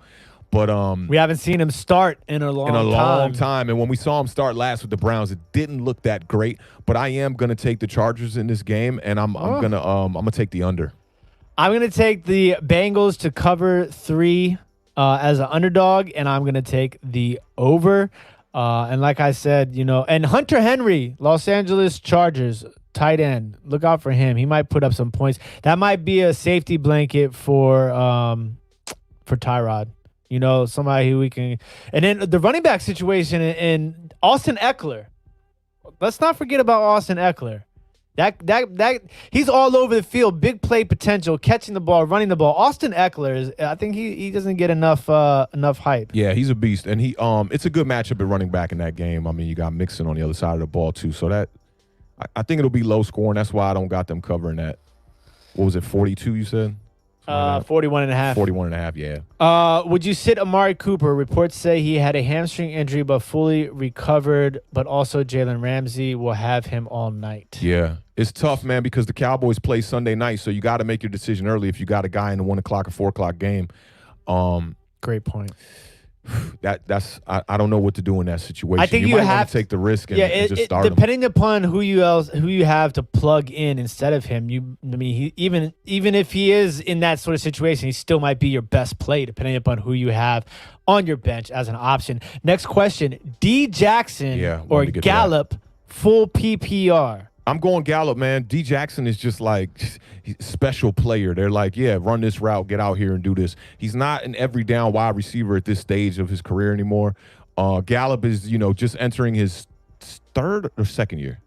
But we haven't seen him start in a long time. And when we saw him start last with the Browns, it didn't look that great. But I am gonna take the Chargers in this game, and I'm gonna take the under. I'm gonna take the Bengals to cover 3 as an underdog, and I'm gonna take the over. And like I said, and Hunter Henry, Los Angeles Chargers tight end. Look out for him. He might put up some points. That might be a safety blanket for Tyrod. Somebody who we can. And then the running back situation in Austin Eckler. Let's not forget about Austin Eckler. That he's all over the field, big play potential, catching the ball, running the ball. Austin Eckler is. I think he doesn't get enough hype. Yeah, he's a beast, and it's a good matchup at running back in that game. I mean, you got Mixon on the other side of the ball too, so that I think it'll be low scoring. That's why I don't got them covering that. What was it, 42? You said. 41.5. 41.5, yeah. Would you sit Amari Cooper? Reports say he had a hamstring injury but fully recovered, but also Jalen Ramsey will have him all night. Yeah. It's tough, man, because the Cowboys play Sunday night, so you got to make your decision early if you got a guy in the 1 o'clock or 4 o'clock game. Great point. I don't know what to do in that situation. I think you might have want to take the risk and just start depending upon who you have to plug in instead of him. Even if he is in that sort of situation, he still might be your best play depending upon who you have on your bench as an option. Next question: D Jackson or Gallup full PPR? I'm going Gallup, man. D Jackson is just like he's a special player. They're like, yeah, run this route, get out here and do this. He's not an every down wide receiver at this stage of his career anymore. Gallup is, just entering his 3rd or 2nd year.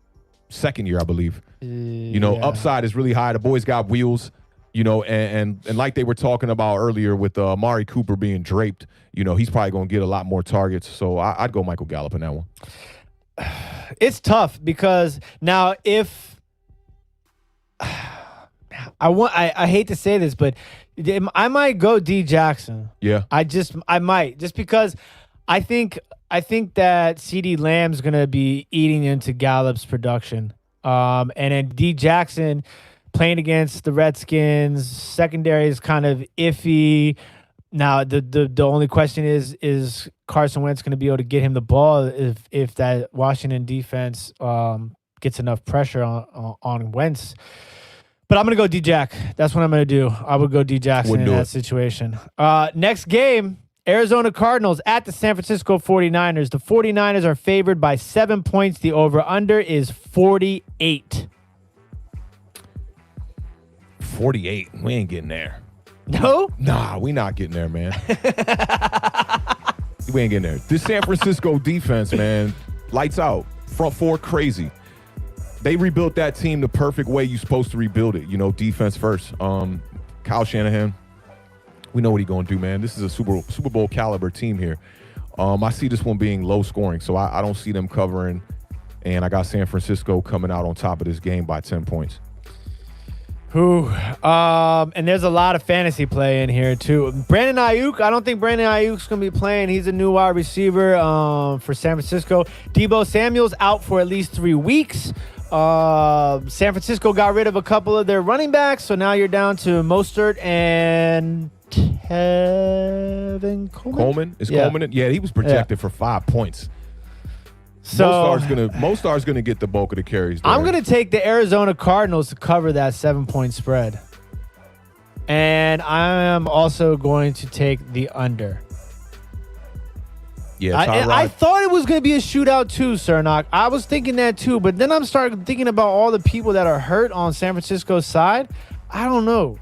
2nd year, I believe. Upside is really high. The boy's got wheels, and like they were talking about earlier with Amari Cooper being draped, he's probably going to get a lot more targets. So I'd go Michael Gallup in that one. it's tough because now if I hate to say this, but I might go D Jackson. Yeah. I might just because I think that CD Lamb's gonna be eating into Gallup's production. And then D Jackson playing against the Redskins, secondary is kind of iffy. Now the only question is Carson Wentz going to be able to get him the ball if that Washington defense gets enough pressure on Wentz. But I'm going to go D-Jack. That's what I'm going to do. I would go D-Jackson in that situation. Next game, Arizona Cardinals at the San Francisco 49ers. The 49ers are favored by 7 points. The over-under is 48. 48. We ain't getting there. No? Nah, we not getting there, man. We ain't getting there. This San Francisco defense, man, lights out. Front four, crazy. They rebuilt that team the perfect way you're supposed to rebuild it. Defense first. Kyle Shanahan, we know what he's going to do, man. This is a Super Bowl caliber team here. I see this one being low scoring, so I don't see them covering. And I got San Francisco coming out on top of this game by 10 points. And there's a lot of fantasy play in here too. Brandon Ayuk, I don't think Brandon Ayuk's going to be playing. He's a new wide receiver for San Francisco. Deebo Samuel's out for at least 3 weeks. San Francisco got rid of a couple of their running backs, so now you're down to Mostert and Tevin Coleman. Coleman? Yeah, he was projected for 5 points. So Mostar's gonna get the bulk of the carries there. I'm gonna take the Arizona Cardinals to cover that 7-point spread, and I am also going to take the under. Yeah, I thought it was gonna be a shootout too, Cernak. I was thinking that too, but then I'm starting thinking about all the people that are hurt on San Francisco's side. I don't know.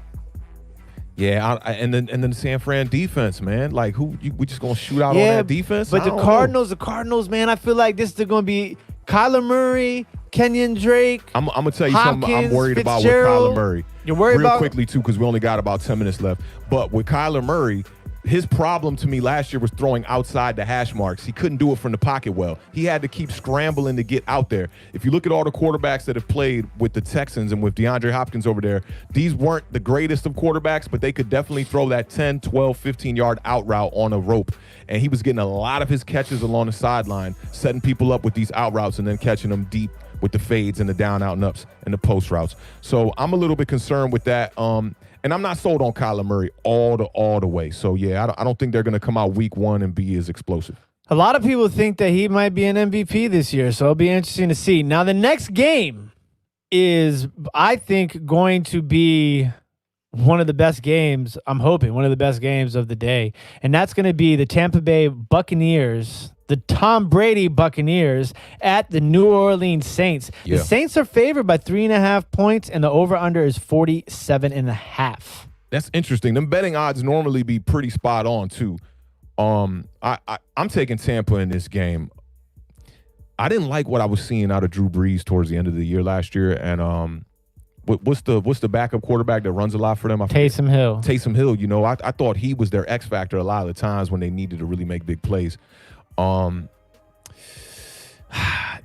Yeah, and then the San Fran defense, man. Like, we just gonna shoot out on that defense? But the Cardinals, man. I feel like this is going to be Kyler Murray, Kenyon Drake. I'm gonna tell you something. I'm worried about with Kyler Murray. You're worried real about quickly too, because we only got about 10 minutes left. But with Kyler Murray, his problem to me last year was throwing outside the hash marks. He couldn't do it from the pocket well. He had to keep scrambling to get out there. If you look at all the quarterbacks that have played with the Texans and with DeAndre Hopkins over there, these weren't the greatest of quarterbacks, but they could definitely throw that 10, 12, 15-yard out route on a rope. And he was getting a lot of his catches along the sideline, setting people up with these out routes and then catching them deep with the fades and the down, out, and ups and the post routes. So I'm a little bit concerned with that. And I'm not sold on Kyler Murray all the way. So, yeah, I don't think they're going to come out week one and be as explosive. A lot of people think that he might be an MVP this year, so it'll be interesting to see. Now, the next game is, I think, going to be one of the best games, I'm hoping, one of the best games of the day. And that's going to be the Tampa Bay Buccaneers, the Tom Brady Buccaneers at the New Orleans Saints. Yeah. The Saints are favored by 3.5 points, and the over-under is 47.5. That's interesting. Them betting odds normally be pretty spot on, too. I'm taking Tampa in this game. I didn't like what I was seeing out of Drew Brees towards the end of the year last year, and what's the backup quarterback that runs a lot for them? Taysom Hill. Taysom Hill, I thought he was their X factor a lot of the times when they needed to really make big plays.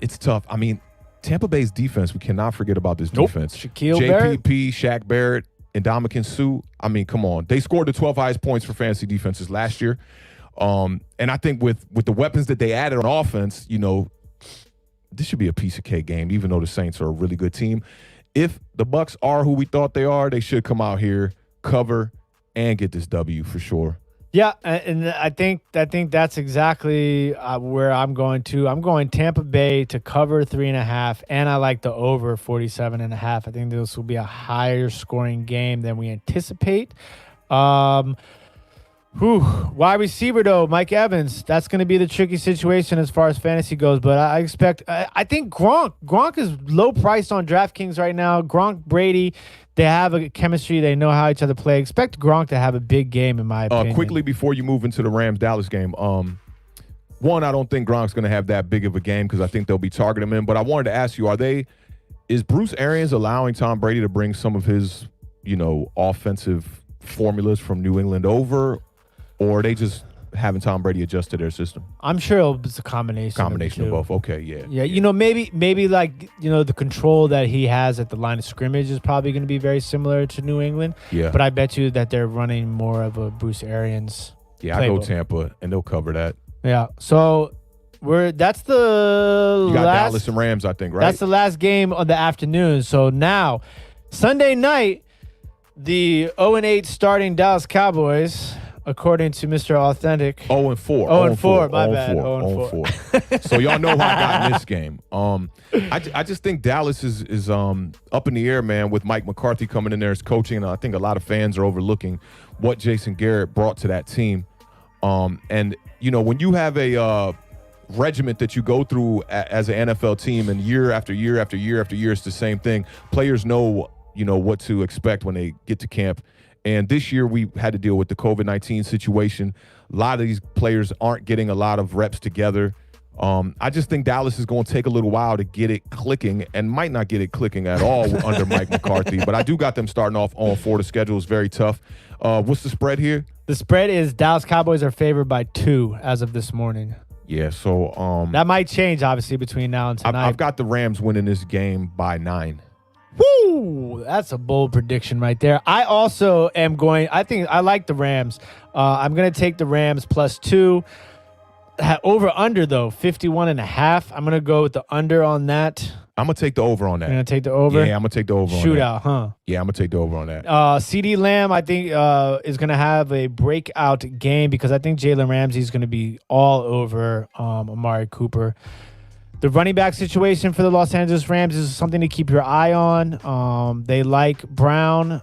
It's tough. I mean, Tampa Bay's defense, we cannot forget about this defense. Shaquille Barrett. JPP, Shaq Barrett, and Ndamukong Suh. I mean, come on. They scored the 12 highest points for fantasy defenses last year. And I think with the weapons that they added on offense, this should be a piece of cake game, even though the Saints are a really good team. If the Bucs are who we thought they are, they should come out here, cover, and get this W for sure. Yeah, and I think that's exactly where I'm going to. I'm going Tampa Bay to cover 3.5, and I like the over 47.5. I think this will be a higher scoring game than we anticipate. Wide receiver though, Mike Evans. That's going to be the tricky situation as far as fantasy goes. But I think Gronk is low priced on DraftKings right now. Gronk, Brady. They have a chemistry. They know how each other play. Expect Gronk to have a big game, in my opinion. Quickly before you move into the Rams-Dallas game, one, I don't think Gronk's going to have that big of a game because I think they'll be targeting him. But I wanted to ask you, is Bruce Arians allowing Tom Brady to bring some of his, offensive formulas from New England over, or are they just having Tom Brady adjust to their system? I'm sure it's a combination. Combination of both. Okay, yeah. Yeah, you know, maybe like, you know, the control that he has at the line of scrimmage is probably going to be very similar to New England. Yeah. But I bet you that they're running more of a Bruce Arians. Yeah, I go Tampa, and they'll cover that. Yeah. So that's the you got last, Dallas and Rams, I think, right? That's the last game of the afternoon. So now, Sunday night, the 0-8 starting Dallas Cowboys, according to Mr. Awthentik. 0-4. 0-4, my bad. 0-4. So y'all know how I got in this game. I just think Dallas is up in the air, man, with Mike McCarthy coming in there as coaching. And I think a lot of fans are overlooking what Jason Garrett brought to that team. And, you know, when you have a regiment that you go through as an NFL team, and year after year after year after year, it's the same thing. Players know, you know, what to expect when they get to camp. And this year we had to deal with the COVID-19 situation. A lot of these players aren't getting a lot of reps together. I just think Dallas is going to take a little while to get it clicking, and might not get it clicking at all under Mike McCarthy. But I do got them starting off 0-4. The schedule is very tough. What's the spread here? The spread is Dallas Cowboys are favored by 2 as of this morning. Yeah, so that might change, obviously, between now and tonight. I've got the Rams winning this game by 9. Woo! That's a bold prediction right there. I also am going. I think I like the Rams. I'm going to take the Rams plus 2. Over under though 51.5. I'm going to go with the under on that. I'm going to take the over on that. You're going to take the over? Yeah, I'm going to take the over on that. Shootout, huh? Yeah, I'm going to take the over on that. CeeDee Lamb, I think, is going to have a breakout game because I think Jalen Ramsey is going to be all over Amari Cooper. The running back situation for the Los Angeles Rams is something to keep your eye on. They like Brown.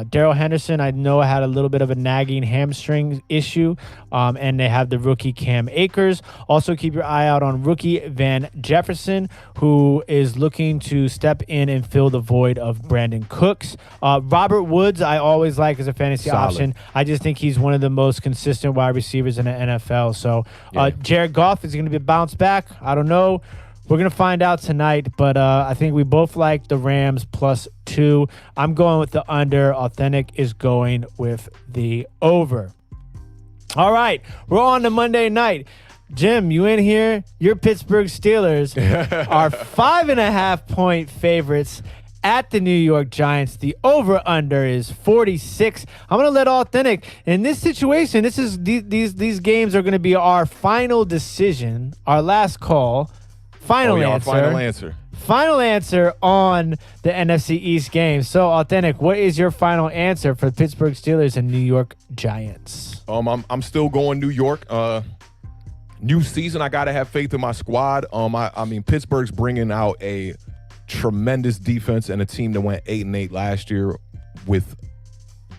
Darrell Henderson, I know, had a little bit of a nagging hamstring issue. And they have the rookie Cam Akers. Also keep your eye out on rookie Van Jefferson, who is looking to step in and fill the void of Brandon Cooks. Robert Woods, I always like as a fantasy option. I just think he's one of the most consistent wide receivers in the NFL. So Jared Goff is going to be a bounce back. I don't know. We're going to find out tonight, but I think we both like the Rams plus 2. I'm going with the under. Awthentik is going with the over. All right, we're on to Monday night. Jim, you in here? Your Pittsburgh Steelers are 5.5-point favorites at the New York Giants. The over-under is 46. I'm going to let Awthentik. In this situation, these games are going to be our final decision, our last call. Final answer on the NFC East game. So, Awthentik, what is your final answer for Pittsburgh Steelers and New York Giants? I'm still going New York. New season, I gotta have faith in my squad. I mean, Pittsburgh's bringing out a tremendous defense and a team that went 8-8 last year with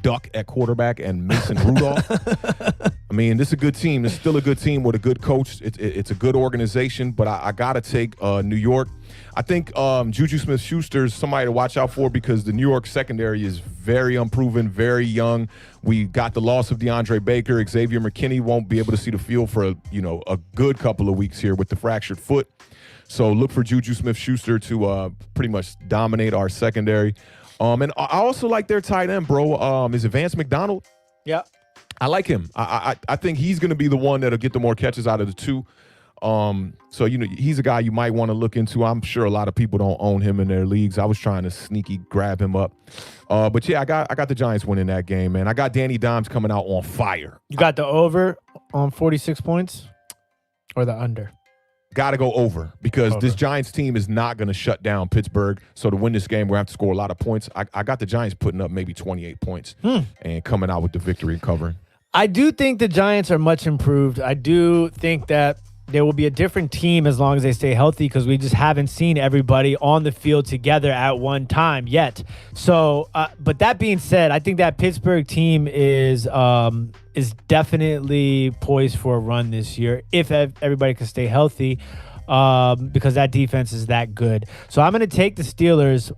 Duck at quarterback and Mason Rudolph. I mean, this is a good team. It's still a good team with a good coach. It's a good organization, but I got to take New York. I think Juju Smith-Schuster is somebody to watch out for because the New York secondary is very unproven, very young. We got the loss of DeAndre Baker. Xavier McKinney won't be able to see the field for a good couple of weeks here with the fractured foot. So look for Juju Smith-Schuster to pretty much dominate our secondary. And I also like their tight end, bro. Is it Vance McDonald? Yeah. I like him. I think he's going to be the one that'll get the more catches out of the two. So, he's a guy you might want to look into. I'm sure a lot of people don't own him in their leagues. I was trying to sneaky grab him up. But, yeah, I got the Giants winning that game, man. I got Danny Dimes coming out on fire. You got the over on 46 points or the under? Got to go over because this Giants team is not going to shut down Pittsburgh. So to win this game, we're going to have to score a lot of points. I got the Giants putting up maybe 28 points and coming out with the victory and covering. I do think the Giants are much improved. I do think that there will be a different team as long as they stay healthy because we just haven't seen everybody on the field together at one time yet. So, but that being said, I think that Pittsburgh team is definitely poised for a run this year if everybody can stay healthy because that defense is that good. So I'm going to take the Steelers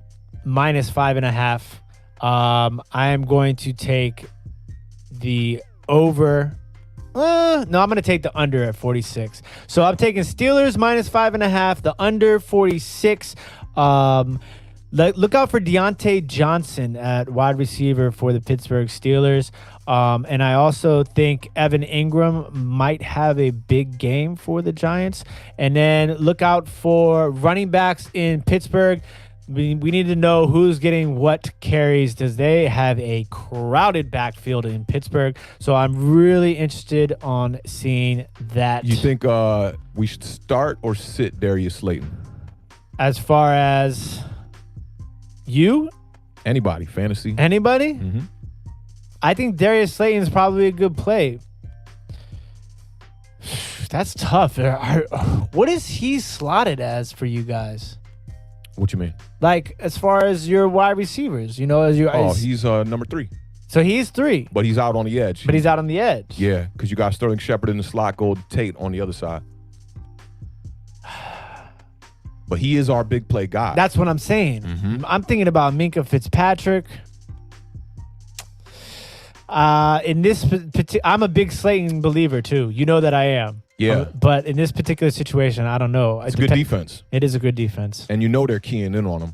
minus 5.5. I am going to take the over. No, I'm going to take the under at 46. So I'm taking Steelers minus 5.5, the under 46. Look out for Deontay Johnson at wide receiver for the Pittsburgh Steelers. And I also think Evan Ingram might have a big game for the Giants. And then look out for running backs in Pittsburgh. We need to know who's getting what carries. Does they have a crowded backfield in Pittsburgh? So I'm really interested on seeing that. You think we should start or sit Darius Slayton? As far as you? Anybody, fantasy? Anybody? Mm-hmm. I think Darius Slayton is probably a good play. That's tough. What is he slotted as for you guys? What you mean? Like, as far as your wide receivers, as your... He's number 3. So he's 3. But he's out on the edge. But he's out on the edge. Yeah, because you got Sterling Shepard in the slot, Gold Tate on the other side. But he is our big play guy. That's what I'm saying. Mm-hmm. I'm thinking about Minkah Fitzpatrick. I'm a big Slayton believer too. You know that I am. Yeah. But in this particular situation, I don't know. It's a good defense. It is a good defense. And they're keying in on him.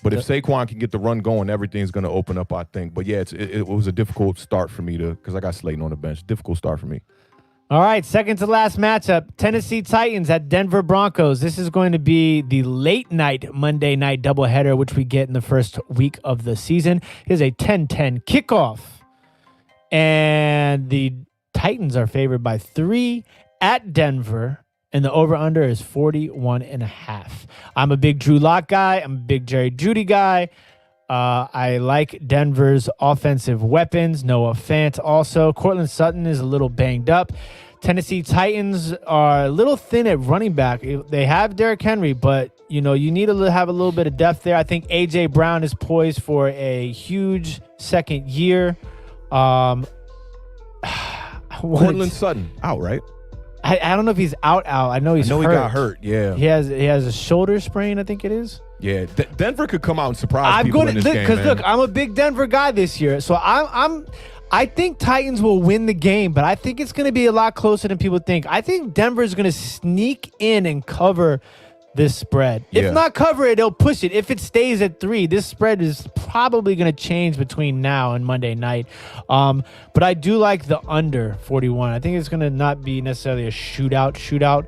But if Saquon can get the run going, everything's going to open up, I think. But yeah, it was a difficult start for me because I got Slayton on the bench. Difficult start for me. All right, second to last matchup, Tennessee Titans at Denver Broncos. This is going to be the late night Monday night doubleheader, which we get in the first week of the season. Here's a 10-10 kickoff. And the Titans are favored by 3 at Denver, and the over-under is 41.5. I'm a big Drew Lock guy. I'm a big Jerry Jeudy guy. I like Denver's offensive weapons. Noah Fant also. Cortland Sutton is a little banged up. Tennessee Titans are a little thin at running back. They have Derrick Henry, but you need to have a little bit of depth there. I think A.J. Brown is poised for a huge second year. Cortland Sutton out, right? I don't know if he's out. I know he's hurt. He got hurt. Yeah, he has a shoulder sprain. I think it is. Yeah, Denver could come out and surprise people in this game. Because look, I'm a big Denver guy this year, so I think Titans will win the game, but I think it's going to be a lot closer than people think. I think Denver is going to sneak in and cover this spread. Yeah. If not cover it, they'll push it. If it stays at 3, this spread is probably going to change between now and Monday night. But I do like the under 41. I think it's going to not be necessarily a shootout.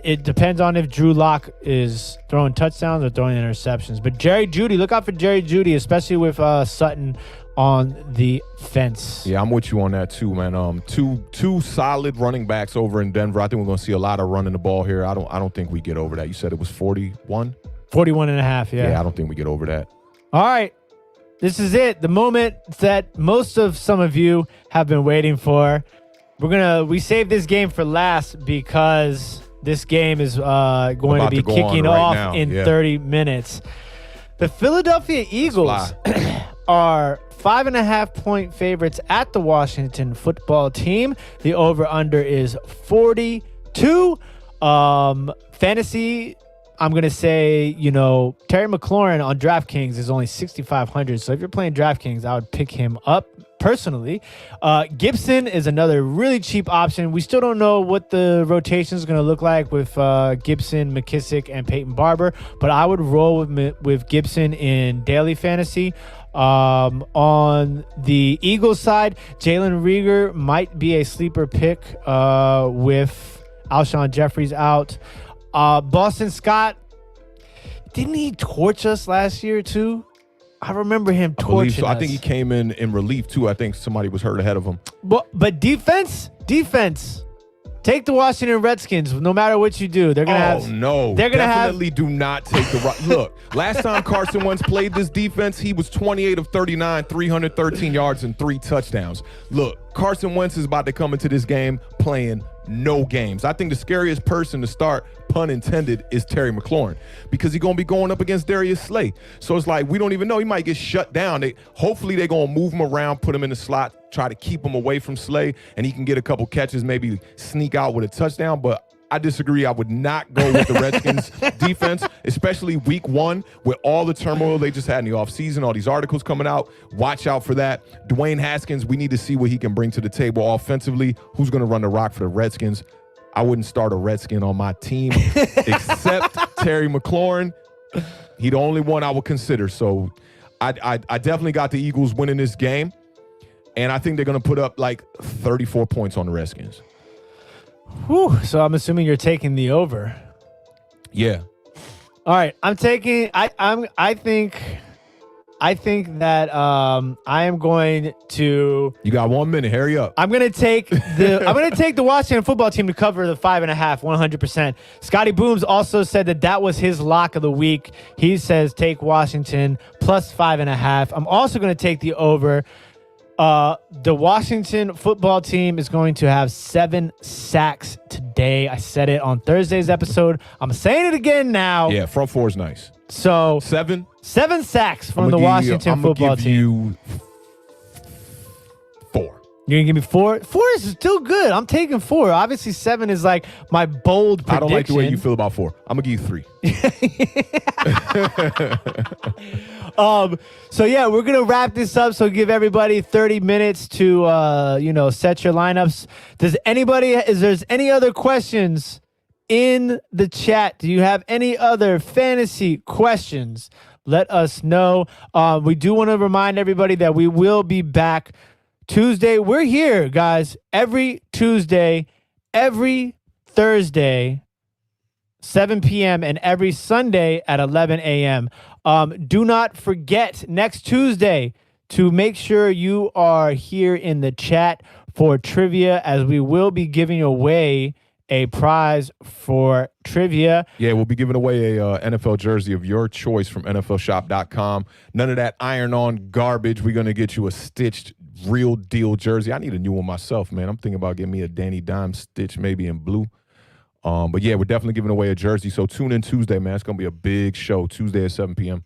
It depends on if Drew Lock is throwing touchdowns or throwing interceptions. But Jerry Jeudy, look out for Jerry Jeudy, especially with Sutton on the fence. Yeah, I'm with you on that too, man. Two solid running backs over in Denver. I think we're going to see a lot of running the ball here. I don't think we get over that. You said it was 41? 41.5, yeah. Yeah, I don't think we get over that. All right. This is it. The moment that some of you have been waiting for. We saved this game for last because this game is going to be kicking off in 30 minutes. The Philadelphia Eagles are 5.5-point favorites at the Washington football team. The over-under is 42. Fantasy, I'm going to say, Terry McLaurin on DraftKings is only 6,500. So if you're playing DraftKings, I would pick him up personally. Gibson is another really cheap option. We still don't know what the rotation is going to look like with Gibson, McKissick, and Peyton Barber, but I would roll with Gibson in daily fantasy. On the Eagles side, Jalen Reagor might be a sleeper pick with Alshon Jeffries out. Boston Scott, didn't he torch us last year too? I remember him torching us. I think he came in relief too. I think somebody was hurt ahead of him. But defense. Take the Washington Redskins. No matter what you do, they're gonna have. Oh no! They're gonna definitely do not take the right. Look, last time Carson Wentz played this defense, he was 28 of 39, 313 yards and 3 touchdowns. Look, Carson Wentz is about to come into this game playing no games. I think the scariest person to start, pun intended, is Terry McLaurin because he's going to be going up against Darius Slay. So it's like we don't even know. He might get shut down. Hopefully they're going to move him around, put him in the slot, try to keep him away from Slay, and he can get a couple catches, maybe sneak out with a touchdown. But I disagree. I would not go with the Redskins defense, especially week 1 with all the turmoil they just had in the offseason, all these articles coming out. Watch out for that. Dwayne Haskins, we need to see what he can bring to the table offensively. Who's going to run the rock for the Redskins? I wouldn't start a Redskin on my team except Terry McLaurin. He the only one I would consider. So I definitely got the Eagles winning this game. And I think they're going to put up like 34 points on the Redskins. Whew. So I'm assuming you're taking the over. Yeah. All right. I'm taking I think that I am going to. You got 1 minute. Hurry up. I'm gonna take the Washington football team to cover the 5.5, 100%. Scotty Booms also said that was his lock of the week. He says take Washington plus 5.5. I'm also gonna take the over. The Washington football team is going to have 7 sacks today. I said it on Thursday's episode. I'm saying it again now. Yeah, front four is nice. So 7 sacks from the Washington football team. I'm going to give you 4. You're going to give me 4? 4 is still good. I'm taking 4. Obviously, 7 is like my bold prediction. I don't like the way you feel about 4. I'm going to give you 3. So yeah, we're gonna wrap this up. So give everybody 30 minutes to set your lineups. Is there any other questions in the chat? Do you have any other fantasy questions? Let us know. We do want to remind everybody that we will be back Tuesday. We're here, guys, every Tuesday, every Thursday, 7 p.m. and every Sunday at 11 a.m. Do not forget next Tuesday to make sure you are here in the chat for trivia, as we will be giving away a prize for trivia. Yeah, we'll be giving away a NFL jersey of your choice from NFLshop.com. None of that iron-on garbage. We're going to get you a stitched, real deal jersey. I need a new one myself, man. I'm thinking about getting me a Danny Dimes stitch, maybe in blue. But yeah, we're definitely giving away a jersey. So tune in Tuesday, man. It's going to be a big show. Tuesday at 7 p.m.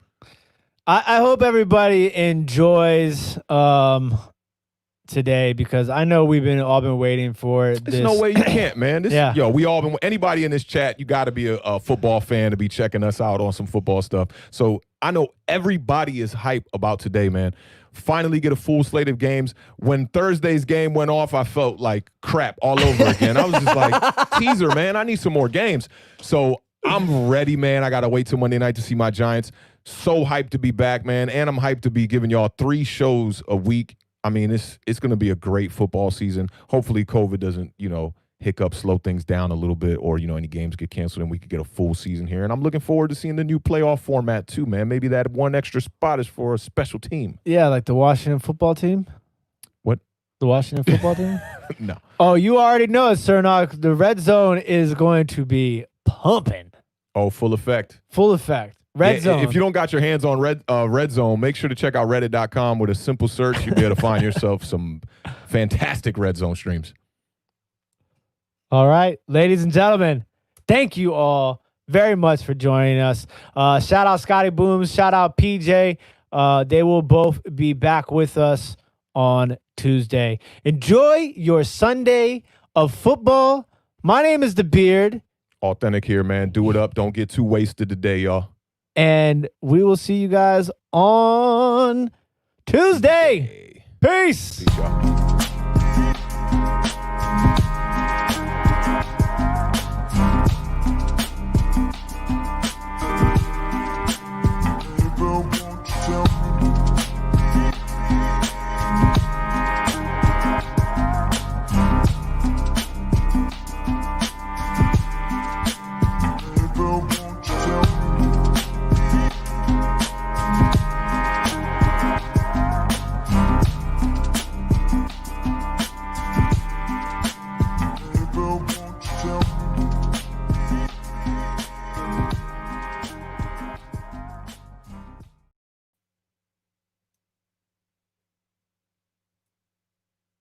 I hope everybody enjoys today, because I know we've all been waiting for this. There's no way you can't, man. Yeah. We all been. Anybody in this chat, you got to be a football fan to be checking us out on some football stuff. So I know everybody is hype about today, man. Finally get a full slate of games. When Thursday's game went off, I felt like crap all over again. I was just like, teaser, man. I need some more games. So I'm ready, man. I got to wait till Monday night to see my Giants. So hyped to be back, man. And I'm hyped to be giving y'all 3 shows a week. I mean, it's going to be a great football season. Hopefully COVID doesn't, hiccup, slow things down a little bit, or, any games get canceled and we could get a full season here. And I'm looking forward to seeing the new playoff format too, man. Maybe that one extra spot is for a special team. Yeah, like the Washington football team. What? The Washington football team? No. Oh, you already know it, Sir Nog. The red zone is going to be pumping. Oh, full effect. Full effect. Red zone. If you don't got your hands on red zone, make sure to check out reddit.com. With a simple search, you'll be able to find yourself some fantastic red zone streams. All right, ladies and gentlemen, thank you all very much for joining us. Shout out Scotty Booms. Shout out PJ. They will both be back with us on Tuesday. Enjoy your Sunday of football. My name is The Beard. Awthentik here, man. Do it up. Don't get too wasted today, y'all. And we will see you guys on Tuesday. Peace. Peace, y'all.